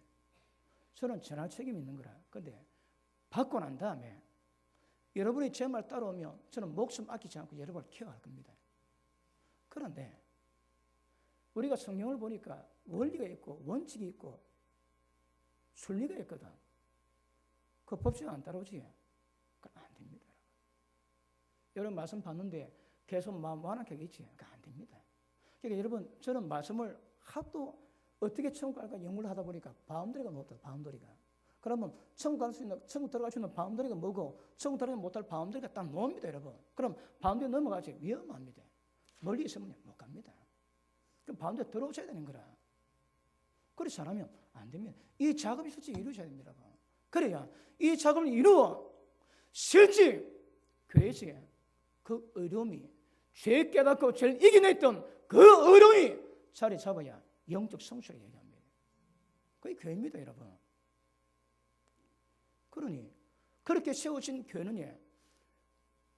저는 전할 책임이 있는 거라. 그런데 받고 난 다음에 여러분이 제 말 따라오면 저는 목숨 아끼지 않고 여러분을 케어할 겁니다. 그런데 우리가 성경을 보니까 원리가 있고 원칙이 있고 순리가 있거든. 그 법칙 안 따라오지? 그건 안 됩니다. 여러분 말씀 받는데 계속 마음 완악하게 있지? 그건 안 됩니다. 그러니까 여러분 저는 말씀을 하도 어떻게 천국 갈까 연구를 하다 보니까 바운더리가 높다. 바운더리가. 그러면 천국 갈 수 있는, 천국 들어갈 수 있는 바운더리가 뭐고 천국 들어가지 못할 바운더리가 딱 놓습니다, 여러분. 그럼 바운더리 넘어가지 위험합니다. 멀리 있으면 못 갑니다. 그럼 바운더리 들어오셔야 되는 거라. 그렇지 않으면 안 됩니다. 이 작업이 솔직히 이루어져야 됩니다. 그래야 이 작업을 이루어 실제 교회에 그 어려움이 죄 깨닫고 죄를 이겨냈던 그 어려움이 자리 잡아야 영적 성취를 얘기합니다. 그게 교회입니다, 여러분. 그러니 그렇게 세워진 교회는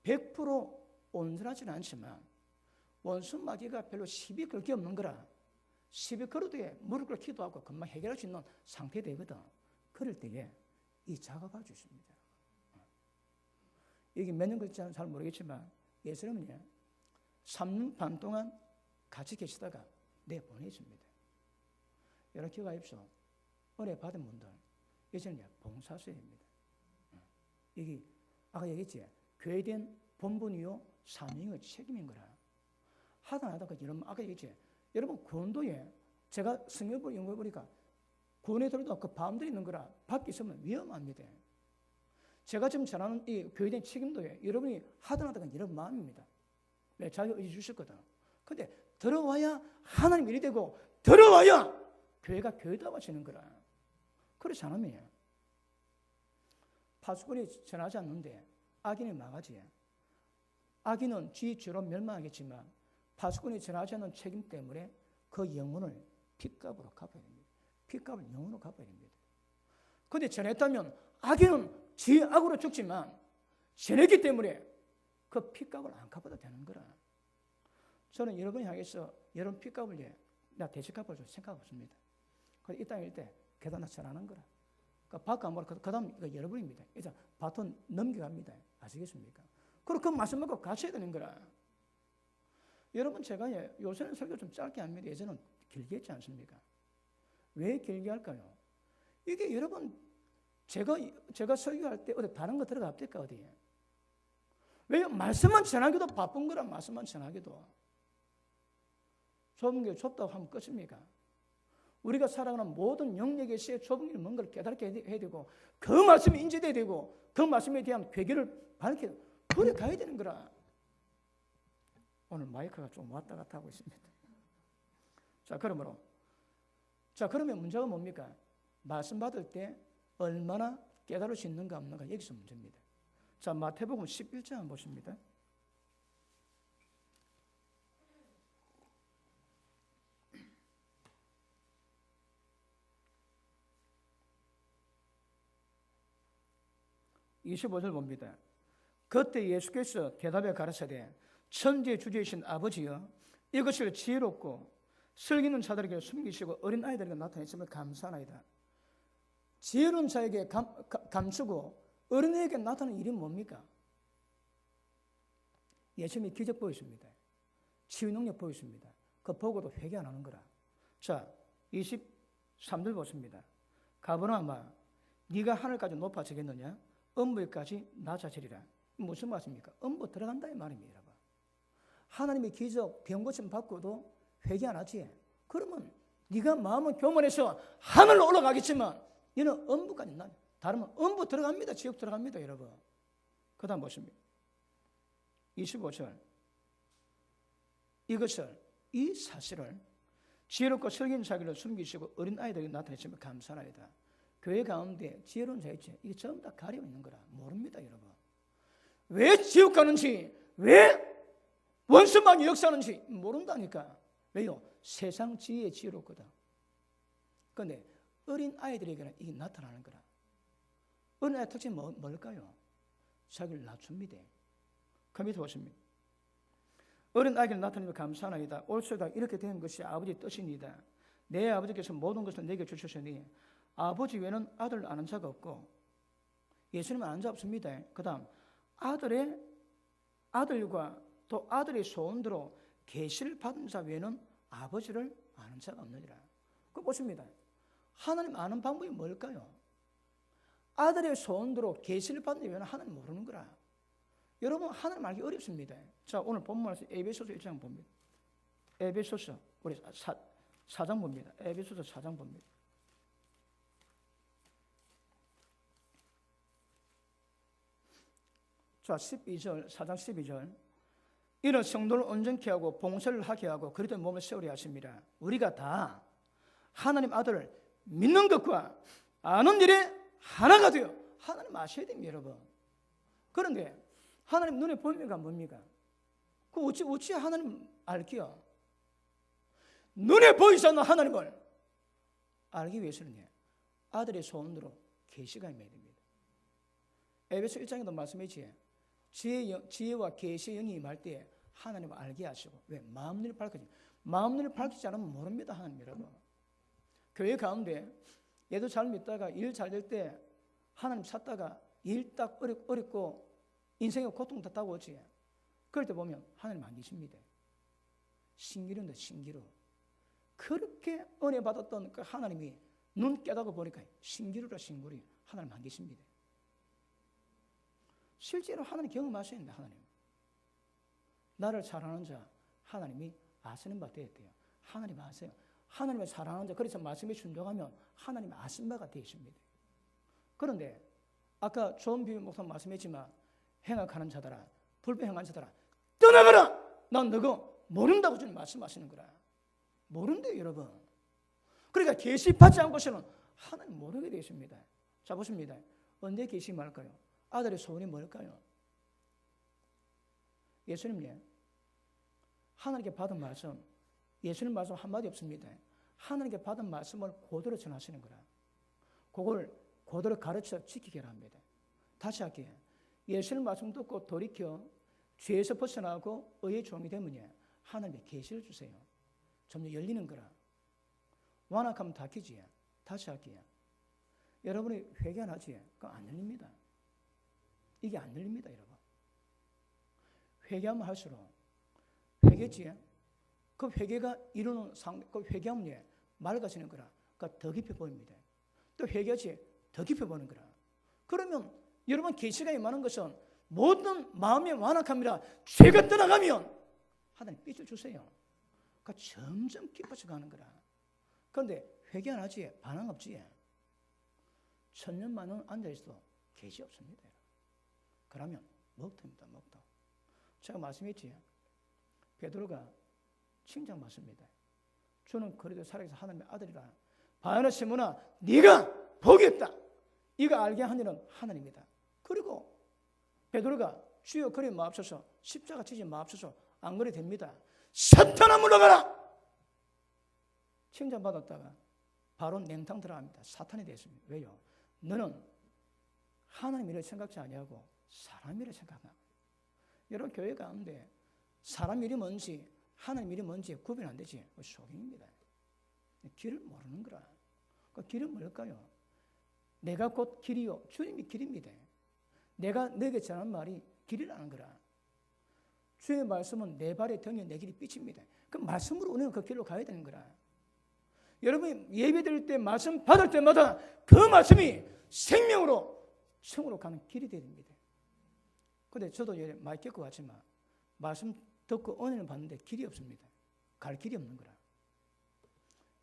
100% 온전하지는 않지만 원수 마귀가 별로 시비 걸 게 없는 거라. 시비 걸어도 무릎 꿇고 기도하고 금방 해결할 수 있는 상태 되거든. 그럴 때에 이 작업을 주십니다. 이게 몇 년 걸릴지 잘 모르겠지만 예수님은 3년 반 동안 같이 계시다가 내보내줍니다. 여러분 기억하십시오. 은혜 받은 분들 이제는 봉사수입니다. 이게 아까 얘기했지. 교회된 본분이요 사명의 책임인 거라. 하다가 여러분 아까 얘기했지. 여러분 구원도에 제가 성경을 연구해 보니까 구원에 들어도 그 바운더리 있는 거라 밖에 있으면 위험합니다. 제가 지금 전하는 이 교회된 책임도에 여러분이 하다가 여러분 마음입니다. 네, 자기 의지 주실 거다. 근데 들어와야 하나님 일이 되고 들어와야 교회가 교회다워지는 거라. 그렇지 않으면 파수꾼이 전하지 않는데 악인이 망하지. 악인은 쥐주로 멸망하겠지만 파수꾼이 전하지 않는 책임 때문에 그 영혼을 핏값으로 갚아야 됩니다. 핏값을 영혼으로 갚아야 됩니다. 그런데 전했다면 악인은 지 악으로 죽지만 전했기 때문에 그 핏값을 안 갚아도 되는 거라. 저는 여러분이 향해서 여러분 핏값을 나 대신 갚아줄 생각 없습니다. 그래서 이 땅일 때 계단 전하는 거라. 그러니까 받고 안 받고 그 다음 이거 여러분입니다. 이제 바톤 넘겨갑니다. 아시겠습니까? 그리고 그 말씀 먹고 가셔야 되는 거라. 여러분 제가 요새는 설교 좀 짧게 합니다. 예전은 길게 했지 않습니까? 왜 길게 할까요? 이게 여러분 제가 설교할 때 어디 다른 거 들어갑니까 어디에? 왜 말씀만 전하기도 바쁜 거라. 말씀만 전하기도 좁은 게 좁다고 하면 끝입니까? 우리가 살아가는 모든 영역에서의 좁은 길 뭔가를 깨닫게 해야 되고 그 말씀이 인지돼야 되고 그 말씀에 대한 괴기를 밝혀 그래 가야 되는 거라. 오늘 마이크가 좀 왔다 갔다 하고 있습니다. 그러면 문제가 뭡니까? 말씀 받을 때 얼마나 깨달을 수 있는가 없는가 여기서 문제입니다. 자, 마태복음 11장 한번 보십니다. (25절) 봅니다. 그때 예수께서 대답해 가라사대 천지의 주제이신 아버지여 이것을 지혜롭고 슬기는 자들에게 숨기시고 어린 아이들에게 나타내심을 감사하나이다. 지혜로운 자에게 감추고 어린애에게 나타나는 일이 뭡니까? 예수님이 기적 보였습니다. 치유 능력 보였습니다. 그 보고도 회개 안 하는 거라. 자, 23절 보십니다. 가버나마 네가 하늘까지 높아지겠느냐? 음부까지 낮아지리라. 무슨 말씀입니까? 음부 들어간다 이 말입니다. 여러분. 하나님의 기적 병 고침 받고도 회개 안 하지. 그러면 네가 마음은 교만해서 하늘로 올라가겠지만 너는 음부까지 나. 다르면 음부 들어갑니다. 지옥 들어갑니다, 여러분. 그 다음 보십니다. 25절. 이 사실을 지혜롭고 슬기는 자기를 숨기시고 어린 아이들에게 나타내시면 감사하나이다. 교회 가운데 지혜로운 자 있지. 이게 전부 다 가리고 있는 거라. 모릅니다, 여러분. 왜 지옥 가는지, 왜 원수만이 역사하는지 모른다니까. 왜요? 세상 지혜에 지혜롭거든. 그런데 어린 아이들에게는 이게 나타나는 거라. 어린 아이의 특징이 뭘까요? 자기를 낮춥니다. 그 밑에 보십니다. 어린 아이에게 나타내면 감사하나이다. 올소이다 이렇게 된 것이 아버지의 뜻이니이다. 내 아버지께서 모든 것을 내게 주셨으니 아버지 외에는 아들을 아는 자가 없고 예수님은 아는 자 없습니다. 그 다음 아들과 또 아들의 소원대로 계시를 받은 자 외에는 아버지를 아는 자가 없느니라. 그거 보십니다. 하나님 아는 방법이 뭘까요? 아들의 소원대로 계시를 받는 자 외에는 하나님 모르는 거라. 여러분 하나님 알기 어렵습니다. 자, 오늘 본문에서 에베소서 1장 봅니다. 에베소서 우리 4장 봅니다. 에베소서 4장 봅니다. 자, 12절, 4장 12절. 이런 성도를 온전케 하고 봉사를 하게 하고 그리스도의 몸을 세우려 하십니다. 우리가 다 하나님 아들을 믿는 것과 아는 일에 하나가 되어 하나님 아셔야 됩니다, 여러분. 그런데 하나님 눈에 보이니까 뭡니까? 그 어찌 하나님 알기요? 눈에 보이지 않는 하나님을 알기 위해서는 아들의 소원으로 계시가 임해야 됩니다. 에베소 1장에도 말씀했지. 지혜와 계시의 영이 임할 때 하나님을 알게 하시고. 왜? 마음눈을 밝히지. 마음눈을 밝히지 않으면 모릅니다, 하나님 여러분. 교회 가운데 얘도 잘 믿다가 일 잘 될 때 하나님 찾다가 일 딱 어렵고 인생의 고통 다 따고오지. 그럴 때 보면 하나님 안 계십니다. 신기루인데 신기루. 그렇게 은혜 받았던 그 하나님이 눈 깨닫고 보니까 신기루라 신기루. 하나님 안 계십니다. 실제로 하나님 경험하셔야 된다. 하나님 나를 사랑하는 자 하나님이 아시는 바 되었대요. 하나님 아세요. 하나님을 사랑하는 자 그래서 말씀에 순종하면 하나님 아신 바가 되십니다. 그런데 아까 좋은 비유 목사님 말씀했지만 행악하는 자들아 불법행하는 자들아 떠나가라. 난 너거 모른다고 주님 말씀하시는 거라. 모른대요, 여러분. 그러니까 계시 받지 않고서는 하나님 모르게 되어 있습니다. 자, 보십니다. 언제 계시기 말까요? 아들의 소원이 뭘까요? 예수님이 하나님께 받은 말씀, 예수님 말씀 한마디 없습니다. 하나님께 받은 말씀을 그대로 전하시는 거라. 그걸 그대로 가르쳐 지키게 합니다. 다시 할게요. 예수님 말씀 듣고 돌이켜 죄에서 벗어나고 의의 종이 되면 하나님의 계시를 주세요. 점점 열리는 거라. 완악하면 닫히지. 다시 할게요. 여러분이 회개 안 하지? 그거 안 열립니다. 이게 안 열립니다, 여러분. 회개하면 할수록 회개지. 그 회개가 이루는 그 회개하면 맑아지는 거라. 그러니까 더 깊이 보입니다. 또 회개하지 더 깊이 보는 거라. 그러면 여러분 계시가 임하는 것은 모든 마음의 완악함이라 죄가 떠나가면 하나님 빛을 주세요. 그러니까 점점 깊어져 가는 거라. 그런데 회개 안 하지? 반응 없지? 천년만년 앉아있어도 계시 없습니다. 그러면 먹통입니다. 먹통. 제가 말씀했지. 베드로가 칭찬받습니다. 주는 그래도 살아계신 하나님의 아들이라. 바요나 시몬아 네가 복이 없다. 이가 알게 한 일은 하나님이다. 그리고 베드로가 주여 그리 마옵소서, 십자가 지지 마옵소서, 안 그래 됩니다. 사탄아 물러가라. 칭찬받았다가 바로 냉탕 들어갑니다. 사탄이 됐습니다. 왜요? 너는 하나님 일을 생각지 아니하고 사람 일을 생각한다. 여러분 교회 가운데 사람 일이 뭔지 하나님 일이 뭔지 구분 안 되지. 속임입니다. 길을 모르는 거라. 그 길은 뭘까요? 내가 곧 길이요. 주님이 길입니다. 내가 너에게 전한 말이 길이라는 거라. 주의 말씀은 내 발의 등에 내 길이 빛입니다. 그 말씀으로 우리는 그 길로 가야 되는 거라. 여러분이 예배 드릴 때 말씀 받을 때마다 그 말씀이 생명으로 성으로 가는 길이 되야 됩니다. 그런데 저도 많이 겪고 왔지만 말씀 듣고 은혜를 받는데 길이 없습니다. 갈 길이 없는 거라.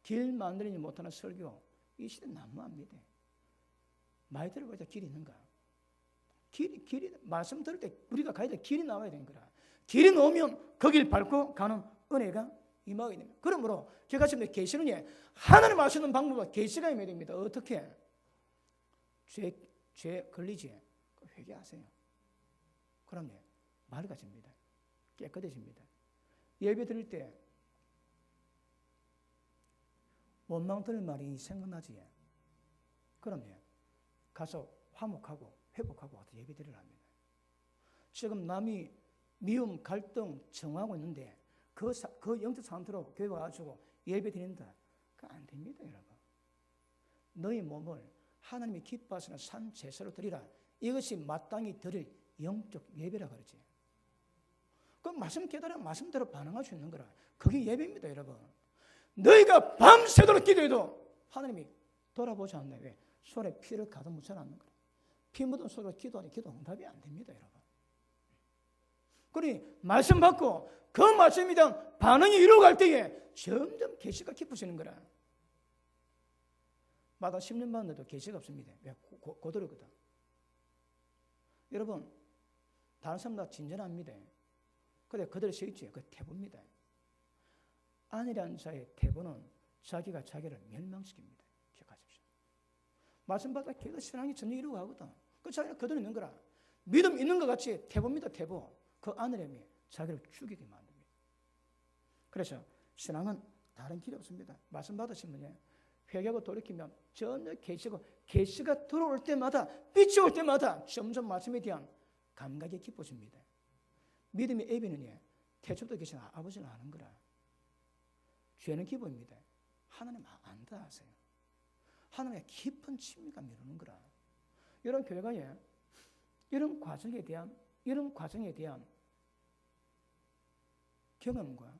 길 만들지 못하는 설교 이 시대 난무합니다. 많이 들어보자 길이 있는가? 길이 말씀 들을 때 우리가 가야 될 길이 나와야 되는 거라. 길이 나오면 그 길 밟고 가는 은혜가 임하게 됩니다. 그러므로 제가 지금 계시는 하나님 아시는 방법은 계시가 임해야 됩니다. 어떻게? 죄 걸리지? 회개하세요. 그러면 맑아집니다. 깨끗해집니다. 예배 드릴 때 원망 들을 말이 생각나지? 그러면 가서 화목하고 회복하고 와서 예배 드리려 합니다. 지금 남이 미움, 갈등, 정하고 있는데 그 영적 상태로 교회 와가지고 예배 드린다. 그거 안 됩니다, 여러분. 너희 몸을 하나님이 기뻐하시는 산 제사로 드리라. 이것이 마땅히 드릴 영적 예배라 그러지. 그 말씀 깨달아 말씀대로 반응할 수 있는 거라. 그게 예배입니다, 여러분. 너희가 밤새도록 기도해도 하나님이 돌아보지 않나요? 왜? 손에 피를 가득 묻혀놨는 거라. 피 묻은 손으로 기도하니 기도 응답이 안 됩니다, 여러분. 그러니 말씀 받고 그 말씀에 대한 반응이 이루어갈 때에 점점 계시가 깊어지는 거라. 마다 10년 받는데도 계시가 없습니다. 왜? 고도로거든. 여러분, 다른 사람보다 진전합니다. 그런데 그대로 서 있지. 그 태보입니다. 아내라는 자의 태보는 자기가 자기를 멸망시킵니다. 기억하십시오. 말씀 받아 계속 신앙이 점점 이루어가거든. 그 자기가 그대로 있는 거라. 믿음 있는 것 같이 태보입니다. 태보. 그 아내라면 자기를 죽이게 만듭니다. 그래서 신앙은 다른 길이 없습니다. 말씀 받으시면 회개하고 돌이키면 전혀 계시가 들어올 때마다 빛이 올 때마다 점점 말씀에 대한 감각이 깊어집니다. 믿음의 애비는 태초부터 계신 아버지를 아는 거라. 죄는 기본입니다. 하나님 안다 하세요. 하나님의 깊은 친밀감 이루는 거라. 이런 교회가 이런 과정에 대한 경험과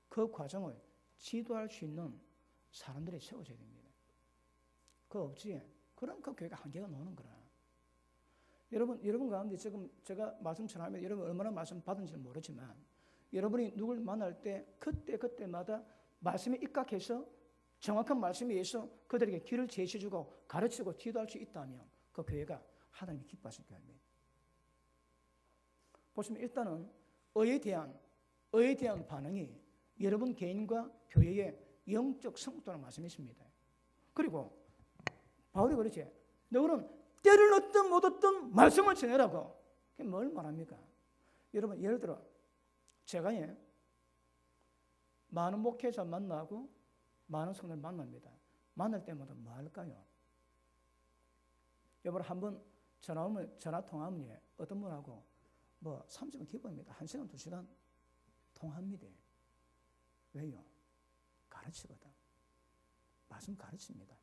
그 과정을 지도할 수 있는 사람들이 세워져야 됩니다. 그거 없지? 그럼 그 교회가 한계가 나오는 거라. 여러분 가운데 지금 제가 말씀 전하면 여러분 얼마나 말씀 받은지는 모르지만 여러분이 누굴 만날 때 그때마다 말씀에 입각해서 정확한 말씀에 의해서 그들에게 길을 제시해주고 가르치고 지도할 수 있다면 그 교회가 하나님이 기뻐하실 교회입니다. 보시면 일단은 의에 대한 반응이 여러분 개인과 교회의 영적 성숙도라는 말씀이십니다. 그리고 바울이 그러지. 너는 때를 얻든 못 얻든 말씀을 전해라고. 그게 뭘 말합니까? 여러분 예를 들어 제가 많은 목회자 만나고 많은 성도를 만납니다. 만날 때마다 뭐 할까요? 여러분 한번 전화 통화하면 어떤 분하고 뭐 30분 기도합니다. 1시간 2시간 통합니다. 왜요? 가르치거든. 말씀 가르칩니다.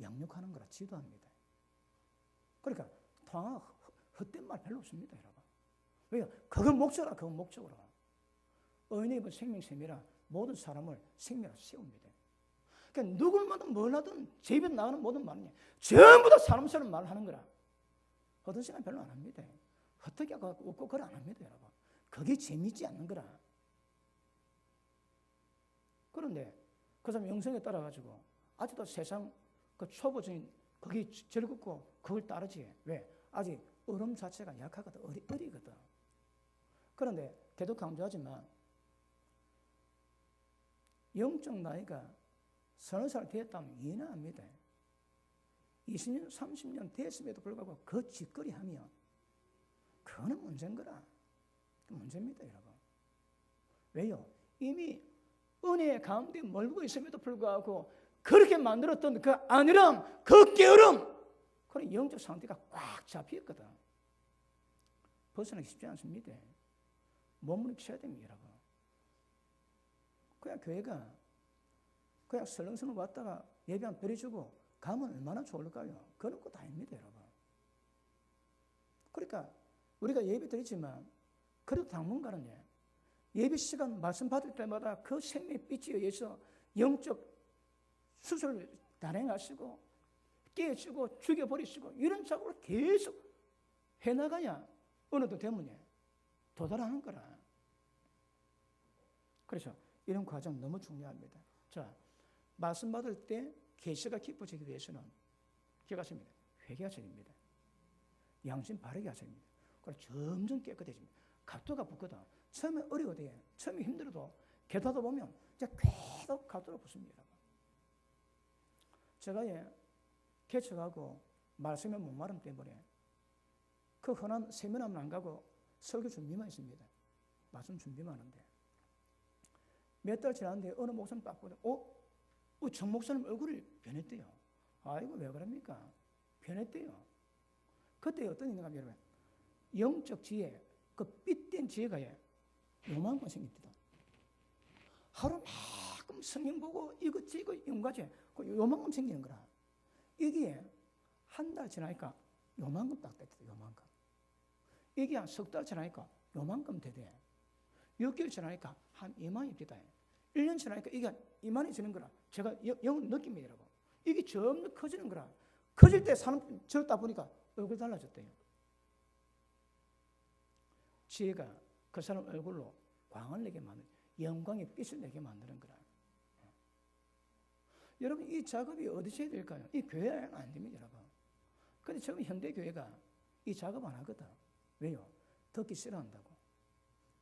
양육하는 거라 지도합니다. 그러니까 통화 헛된 말 별로 없습니다, 여러분. 왜요? 그건 목적이라, 그건 목적으로. 의인의 입은 생명샘이라 모든 사람을 생명으로 세웁니다. 그러니까 누굴마든 뭘 하든 제 입에 나오는 모든 말은 전부 다 사람처럼 말하는 거라. 어떤 시간 별로 안 합니다. 어떻게 웃고 그걸 안 합니다, 여러분. 그게 재미있지 않는 거라. 그런데 그 사람 영성에 따라가지고 아직도 세상 그 초보적인 그게 즐겁고 그걸 따르지. 왜? 아직 얼음 자체가 약하거든. 어리거든. 그런데 계속 강조하지만 영적 나이가 서너 살 되었다면 이해는 합니다. 20년, 30년 됐음에도 불구하고 그 짓거리 하면 그거는 문제인 거라. 문제입니다, 여러분. 왜요? 이미 은혜의 가운데 멀고 있음에도 불구하고 그렇게 만들었던 그 안일함, 그 게으름, 그런 영적 상태가 꽉 잡혀있거든. 벗어나기 쉽지 않습니다. 몸을 쳐야 됩니다, 여러분. 그냥 교회가 그냥 설렁설렁 왔다가 예배 한 드려주고 가면 얼마나 좋을까요? 그런 거 다입니다, 여러분. 그러니까 우리가 예배 드리지만 그래도 당분간은 예배 시간 말씀 받을 때마다 그 생명의 빛에 의해서 영적 수술을 단행하시고 깨주고 죽여버리시고 이런 작업을 계속 해나가야 어느 도 되면 도달하는 거라. 그래서 이런 과정 너무 중요합니다. 자, 말씀 받을 때 계시가 깊어지기 위해서는 기억하십니다. 회개하셔야 됩니다. 양심 바르게 하셔야 됩니다. 그리고 점점 깨끗해집니다. 각도가 붙거든. 처음에 어려워도 처음에 힘들어도 계도하다 보면 이제 계속 각도가 붙습니다. 제가 개척하고 말씀의 목마름 때문에 그 흔한 세미나만 안 가고 설교 준비만 했습니다. 말씀 준비만 하는데 몇 달 지났는데 어느 목사님 딱 보다 정 목사님 얼굴이 변했대요. 아이고 왜 그럽니까? 변했대요. 그때 어떤 일인가 하면 여러분 영적 지혜, 그 삔된 지혜가 요만큼 생깁니다. 하루만큼 성경 보고 이거 연가지 요만큼 생기는 거라. 이게 한 달 지나니까 요만큼 딱 됐다. 요만큼. 이게 한 석 달 지나니까 요만큼 되대. 6개월 지나니까 한 이만이 되다. 1년 지나니까 이게 이만해지는 거라. 제가 영을 느낍니다, 여러분. 이게 점점 커지는 거라. 커질 때 사람 저다 보니까 얼굴 달라졌대요. 지혜가 그 사람 얼굴로 광을 내게 만드는, 영광의 빛을 내게 만드는 거라. 여러분 이 작업이 어디서 해야 될까요? 이 교회는 안 됩니다, 여러분. 그런데 지금 현대 교회가 이 작업 안 하거든. 왜요? 듣기 싫어한다고.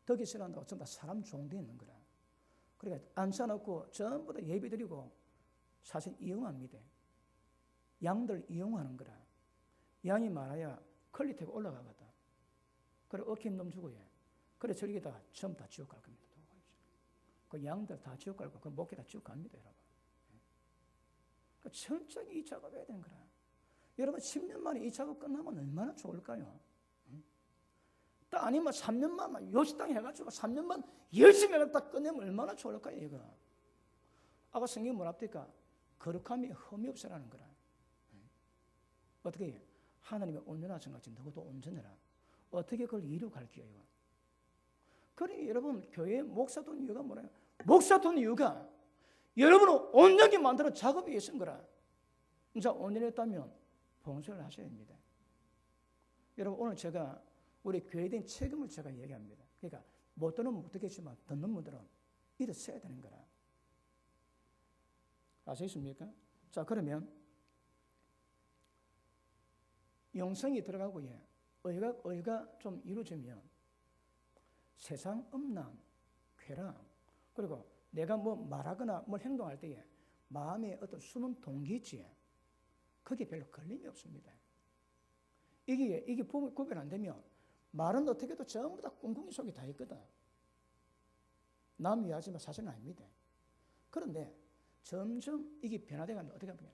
듣기 싫어한다고 전부 다 사람 종되어 있는 거라. 그러니까 앉혀놓고 전부 다 예배드리고 사실 이용합니다. 양들 이용하는 거라. 양이 많아야 퀄리티가 올라가거든. 그래 어깨 힘 넘주고 그래 저기다가 전부 다 지옥 갈 겁니다. 그 양들 다 지옥 갈고 그 목회 다 지옥 갑니다, 여러분. 그 천천히 이 작업해야 되는 거라. 여러분 10년 만에 이 작업 끝나면 얼마나 좋을까요? 딱 아니면 3년만 요식당 해가지고 3년만 열심히 해서 딱 끝내면 얼마나 좋을까요, 이거? 아까 성경이 뭐라 합니까? 거룩함이 흠이 없으라는 거라. 어떻게 해요? 하나님의 온전하신 같이 너도 온전해라. 어떻게 그걸 이루갈게요, 이거? 그러니 여러분 교회 목사 돈 이유가 뭐라요? 목사 돈 이유가 여러분을 온전히 만들어 작업이 있은 거라. 이제 온전했다면 봉사를 하셔야 됩니다. 여러분 오늘 제가 우리 교회에 대한 책임을 제가 얘기합니다. 그러니까 못 듣는 못 듣겠지만 듣는 분들은 일어서야 되는 거라. 아시겠습니까? 자 그러면 영성이 들어가고 의가 좀 이루어지면 세상 음란, 쾌락 그리고 내가 뭐 말하거나 뭘 행동할 때에 마음에 어떤 숨은 동기 있지. 거기에 별로 걸림이 없습니다. 이게 구별 안 되면 말은 어떻게 해도 전부 다 꿍꿍이 속에 다 있거든. 남 위하지만 사실은 아닙니다. 그런데 점점 이게 변화돼가면 어떻게 하면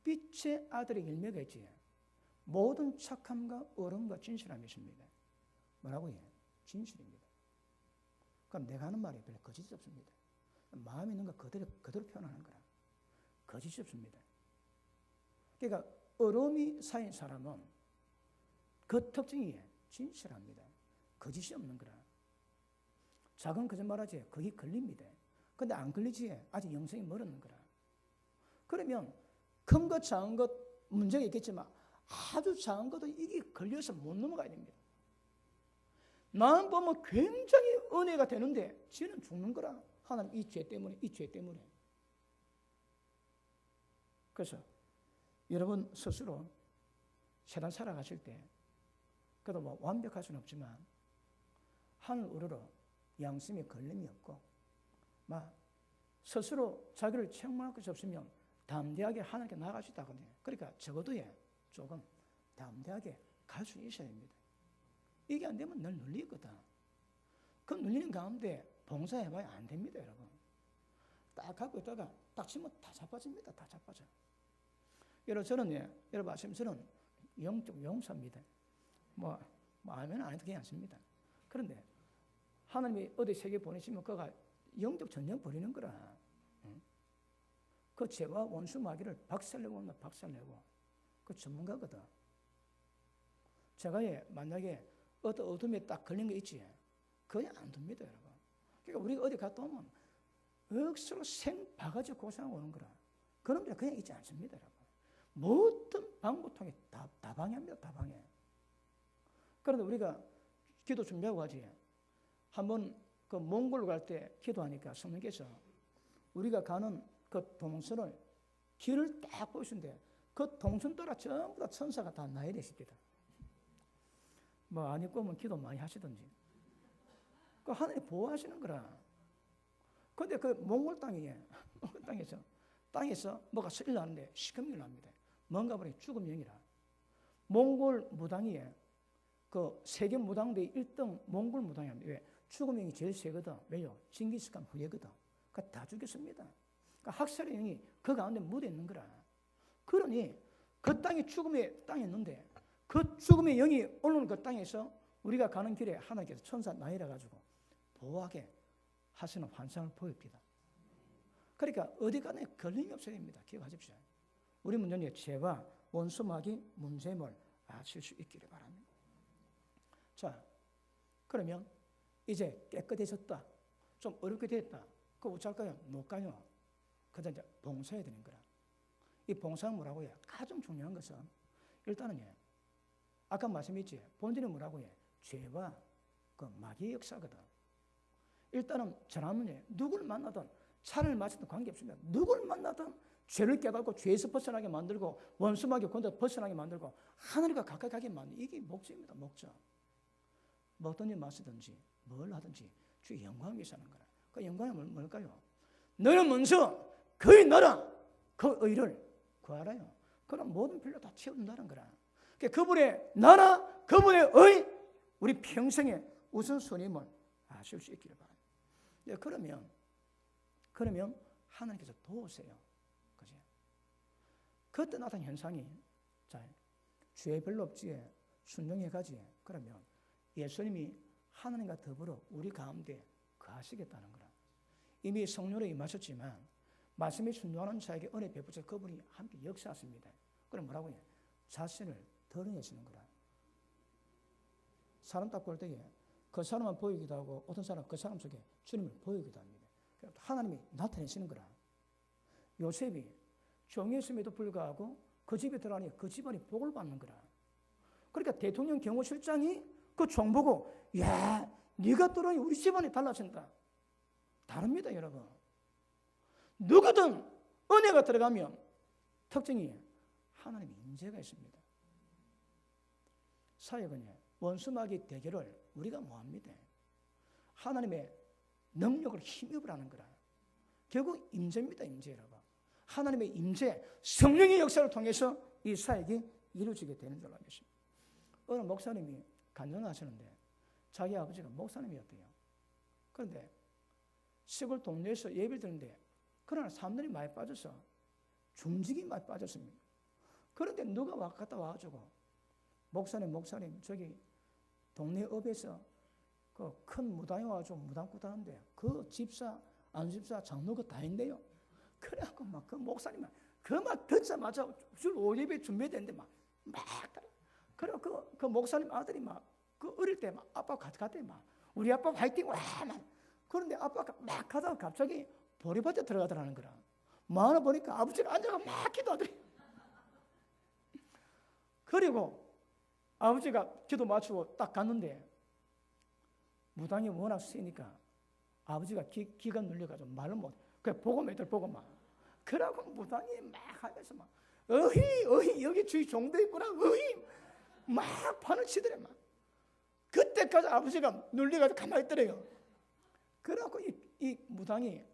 빛의 아들의 열매가 있지. 모든 착함과 어른과 진실함이 있습니다. 뭐라고요? 진실입니다. 그럼 내가 하는 말이 별로 거짓이 없습니다. 마음에 있는 거 그대로 표현하는 거라. 거짓이 없습니다. 그러니까 어rum이 쌓인 사람은 그 특징이 진실합니다. 거짓이 없는 거라. 작은 거짓말하지 거기 걸립니다. 근데 안 걸리지 아직 영성이 멀었는 거라. 그러면 큰 것 작은 것 문제가 있겠지만 아주 작은 것도 이게 걸려서 못 넘어가야 됩니다. 남 보면 굉장히 은혜가 되는데 쟤는 죽는 거라. 하나님 이 죄 때문에 이 죄 때문에. 그래서 여러분 스스로 세상 살아가실 때 그래도 뭐 완벽할 수는 없지만 하늘 우러러 양심에 걸림이 없고 막 스스로 자기를 책망할 것이 없으면 담대하게 하나님께 나아갈 수 있다거든요. 그러니까 적어도 조금 담대하게 갈 수 있어야 됩니다. 이게 안 되면 늘 눌리거든. 그 눌리는 가운데 봉사해봐야 안 됩니다, 여러분. 딱 갖고 있다가 딱 치면 다 자빠집니다. 다 자빠져. 여러분 저는 여러분 아시면 저는 영적 용사입니다. 뭐 아멘 안 해도 괜찮습니다. 그런데 하나님이 어디 세계 보내시면 그가 영적 전쟁 벌이는 거라. 그 죄와 원수 마귀를 박살내고 박살내고 그 전문가거든. 제가 만약에 어떤 어둠에 딱 걸린 거 있지 그냥 안 둡니다, 여러분. 그러니까 우리가 어디 갔다 오면 억수로 생바가지 고생하고 오는 거라. 그런 데 그냥 있지 않습니다, 여러분. 모든 방법통에 다 방해합니다, 다 방해. 그런데 우리가 기도 준비하고 하지. 한번 그 몽골 갈 때 기도하니까 성령께서 우리가 가는 그 동선을 길을 딱 보시는데 그 동선 따라 전부 다 천사가 다 나야 되십니다. 뭐 안 입고 오면 기도 많이 하시든지. 그 하늘이 보호하시는 거라. 근데 그 몽골 땅에서 뭐가 소리 나는데 시커멓게 납니다. 뭔가 보니 죽음 영이라. 몽골 무당이 그 세계 무당대 1등 몽골 무당이랍니다. 왜? 죽음 영이 제일 세거든. 왜요? 징기스칸 후예거든. 그러니까 다 죽였습니다. 그러니까 학살의 영이 그 가운데 묻어 있는 거라. 그러니 그 땅이 죽음의 땅이 있는데 그 죽음의 영이 오는 그 땅에서 우리가 가는 길에 하나님께서 천사 나이라 가지고 보호하게 하시는 환상을 보입니다. 그러니까 어디 가나 걸림이 없어야 됩니다. 기억하십시오. 우리 문제는 죄와 원수 마귀 문제임을 아실 수 있기를 바랍니다. 자, 그러면 이제 깨끗해졌다. 좀 어렵게 됐다. 그거 어쩔까요? 못가요. 그다음 이제 봉사해야 되는 거라. 이 봉사는 뭐라고 해요? 가장 중요한 것은 일단은 아까 말씀했지. 본질은 뭐라고 해요? 죄와 그 마귀의 역사거든. 일단은 저라면 누굴 만나든 차를 마시든 관계없습니다. 누굴 만나든 죄를 깨닫고 죄에서 벗어나게 만들고 원수 마귀 권도 벗어나게 만들고 하늘과 가까이 가게 만드는 이게 목적입니다. 목적. 뭐 어떤 일 마시든지 뭘 하든지 주의 영광을 위해서 하는 거라. 그 영광이 뭘까요? 너는 먼저 그의 나라 그 의를 구하라요. 그럼 모든 필요 다 채운다는 거라. 그분의 나라 그분의 의 우리 평생의 우선순위임을 아실 수 있기를 바랍니다. 그러면 하나님께서 도우세요. 그죠? 그때 나타난 현상이 죄 별로 없지 순종해 가지. 그러면 예수님이 하나님과 더불어 우리 가운데 거하시겠다는 거라. 이미 성령으로 임하셨지만 말씀에 순종하는 자에게 은혜 베푸셔서 그분이 함께 역사하십니다. 그럼 뭐라고 해요? 자신을 드러내시는 거라. 사람 딱 볼 때에 그 사람만 보이기도 하고 어떤 사람은 그 사람 속에 주님을 보이기도 합니다. 하나님이 나타내시는 거라. 요셉이 종이었음에도 불구하고 그 집에 들어가니 그 집안이 복을 받는 거라. 그러니까 대통령 경호실장이 그 종 보고 야 네가 들어오니 우리 집안이 달라진다. 다릅니다, 여러분. 누구든 은혜가 들어가면 특징이 하나님의 임재가 있습니다. 사역은 원수마귀 대결을 우리가 뭐합니다. 하나님의 능력을 힘입을 하는 거라. 결국 임재입니다, 임재 여러분. 하나님의 임재, 성령의 역사를 통해서 이 사역이 이루어지게 되는 줄로 믿습니다. 어느 목사님이 간증하시는데 자기 아버지가 목사님이었대요. 그런데 시골 동네에서 예배를 드는데 그러나 사람들이 많이 빠져서 중직이 많이 빠졌습니다. 그런데 누가 갔다 와가지고 목사님 저기 동네 업에서 그 큰 무당이 와가지고 무당 꾸다는데 그 집사 안집사 장로가 다 있네요. 그래갖고 막 그 목사님 그 막 듣자마자 줄 5예배 준비됐는데 막 그리고 그 목사님 아들이 막 그 어릴 때 막 아빠 갔대 막 우리 아빠 화이팅 와 막 그런데 아빠가 막 가다가 갑자기 보리밭에 들어가더라는 거라. 마나 보니까 아버지가 앉아가 막 기도하더래. 그리고 아버지가 기도 마치고 딱 갔는데 무당이 워낙 세니까 아버지가 기가 눌려가지고 말을 못. 그래 보고만 있더라 보고만. 그러고 무당이 막 하면서 막 어이 여기 주위 종도 있구나 어이 막 판을 치더래 막. 그때까지 아버지가 눌려가지고 가만히 있더래요. 그래갖고 이 무당이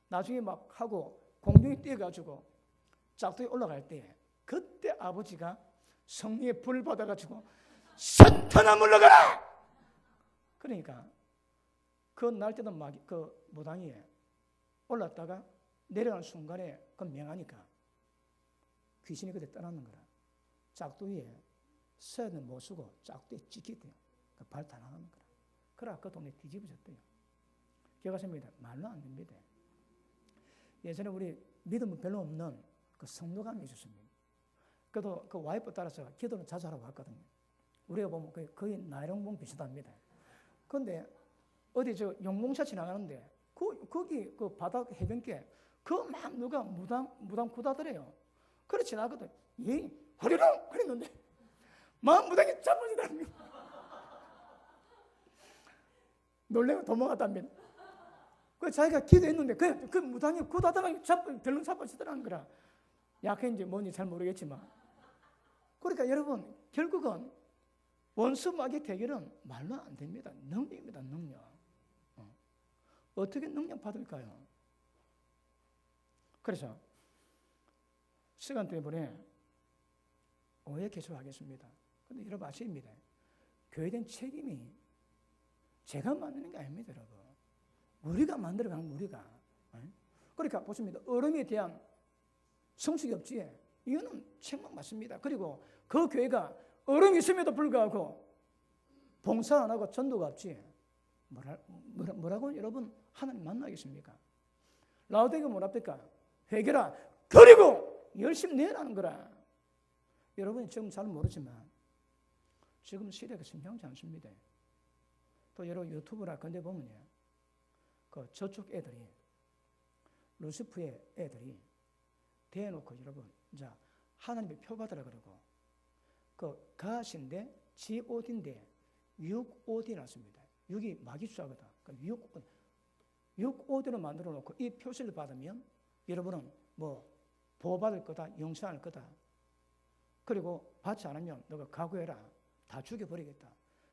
나중에 막 하고 공중에 뛰어가지고 짝도에 올라갈 때 그때 아버지가 성령의 불을 받아가지고 산타나 물러가라! 그러니까 그 날 때도 막 그 무당이 올랐다가 내려가는 순간에 그 명하니까 귀신이 그때 떠나는 거라. 짝도에 서는 못 쓰고 짝도에 찍히대요. 발 다 나가는 거라. 그래 그 동네 뒤집어졌대요. 기억하십니다. 말로 안 됩니다. 예전에 우리 믿음은 별로 없는 그 성도감이 있었습니다. 그래도 그 와이프 따라서 기도는 자주 하러 왔거든요. 우리가 보면 거의 나이롱봉 비슷합니다. 그런데 어디 저 용봉사 지나가는데 거기 그 바닥 해변가에 그 막 누가 무당 구다더래요. 그래 지나거든. 예, 허리롱 그랬는데 막 무당이 잡아지더랍니다. 놀래고 도망갔답니다. 그 자기가 기도했는데 그 무당이 구다다가 별로 잡아지더라는 거라. 약했는지 뭔지 잘 모르겠지만. 그러니까 여러분 결국은 원수 마귀 대결은 말로 안 됩니다. 능력입니다. 능력. 어떻게 능력 받을까요? 그래서 시간 때문에 오해 계속하겠습니다. 그런데 여러분 아십니다. 교회된 책임이 제가 만드는 게 아닙니다. 여러분. 우리가 만들어가는 우리가. 그러니까 보십니다. 어른에 대한 성숙이 없지. 이거는 책망 맞습니다. 그리고 그 교회가 어른이 있음에도 불구하고 봉사 안 하고 전도가 없지. 뭐라고 여러분 하나님 만나겠습니까? 라오디게가 뭐랍니까? 회개라. 그리고 열심히 내라는 거라. 여러분이 지금 잘 모르지만 지금 시대가 심상치 않습니다. 또 여러분 유튜브라 근데 보면요. 그 저쪽 애들이 루시프의 애들이 대놓고 여러분 자 하나님의 표받으라 그러고 그 가신데 God인데 6OD 났습니다. 6이 마귀 숫자거든. 그러니까 6OD로 만들어 놓고 이 표시를 받으면 여러분은 뭐 보호받을 거다, 용서할 거다. 그리고 받지 않으면 너가 각오해라. 다 죽여버리겠다.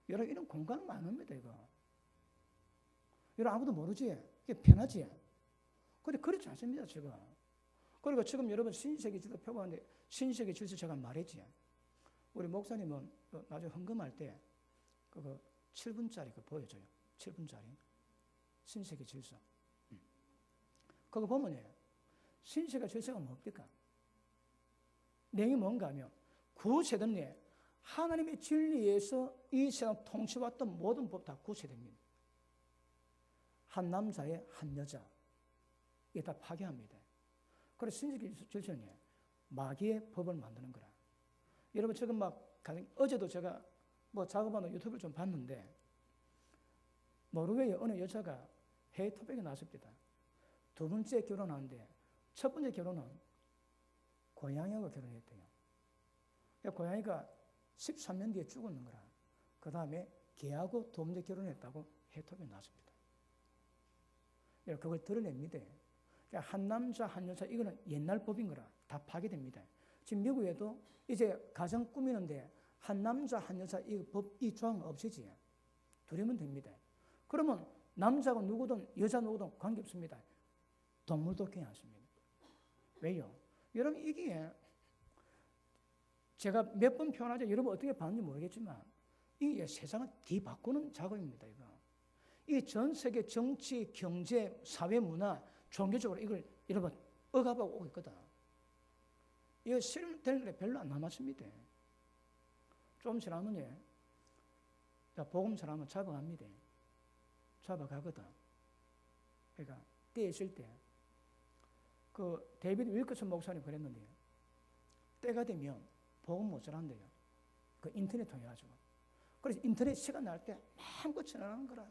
여러분 이런 공간 많습니다. 이거. 여러분 아무도 모르지. 이게 편하지. 그런데 그렇지 않습니다. 지금. 그리고 지금 여러분 신세계 질서 표방하는데 신세계 질서 제가 말했지. 우리 목사님은 나중에 헌금할 때 그거 7분짜리 그거 보여줘요. 7분짜리 신세계 질서. 그거 보면요. 신세계 질서가 뭡니까? 내용이 뭔가 하면 구세대 내에 하나님의 진리에서 이 세상 통치해왔던 모든 법 다 구세됩니다. 한 남자에 한 여자 이게 다 파괴합니다. 그래서 신세계 질서는 마귀의 법을 만드는 거라. 여러분 지금 막 어제도 제가 뭐 작업하는 유튜브를 좀 봤는데 노르웨이 어느 여자가 해외 토픽에 나왔습니다. 두 번째 결혼하는데 첫 번째 결혼은 고양이하고 결혼했대요. 고양이가 13년 뒤에 죽었는 거라. 그 다음에 걔하고 두 번째 결혼했다고 해외 토픽에 나왔습니다. 그걸 드러냅니다. 한 남자 한 여자 이거는 옛날 법인 거라 다 파괴됩니다. 지금 미국에도 이제 가정 꾸미는데 한 남자 한 여자 이 법 이 조항 없애지. 둘이면 됩니다. 그러면 남자가 누구든 여자 누구든 관계없습니다. 동물도 괜찮습니다. 왜요? 여러분 이게 제가 몇 번 표현하죠. 여러분 어떻게 봤는지 모르겠지만 이게 세상을 뒤바꾸는 작업입니다. 이 전 세계 정치, 경제, 사회, 문화, 종교적으로 이걸 여러분 억압하고 오고 있거든. 이거 실현될 게 별로 안 남았습니다. 좀 지나면 복음 전하면 잡아갑니다. 잡아가거든. 그러니까 때에 있을 때 그 데이비드 윌커슨 목사님 그랬는데 때가 되면 복음 못 전한대요. 그 인터넷 통해 가지고. 그래서 인터넷 시간 날 때 마음껏 전하는 거라.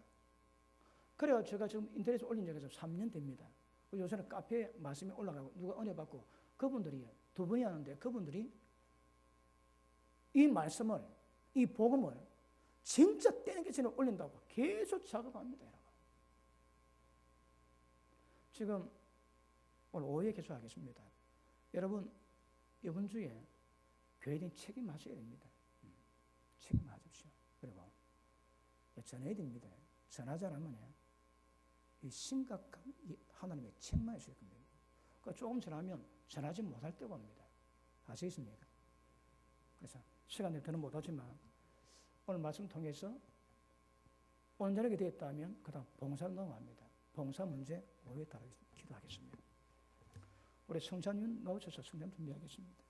그래요. 제가 지금 인터넷에 올린 지가 3년 됩니다. 요새는 카페에 말씀이 올라가고 누가 은혜 받고 그분들이 두 분이 하는데 그분들이 이 말씀을 이 복음을 진짜 땡기 전에 올린다고 계속 작업합니다. 여러분. 지금 오늘 오후에 계속하겠습니다. 여러분 이번 주에 교회들이 책임하셔야 됩니다. 책임하십시오. 그리고 전해야 됩니다. 전하지 않으면 이 심각한 하나님의 책망이 있을 겁니다. 그러니까 조금 지나면 전하지 못할 때가 옵니다. 아시겠습니까? 그래서 시간이 더는 못하지만 오늘 말씀 통해서 온전하게 되었다면 그 다음 봉사로 넘어갑니다. 봉사 문제 오후에 따라 기도하겠습니다. 우리 성찬윤 나오셔서 성찬 준비하겠습니다.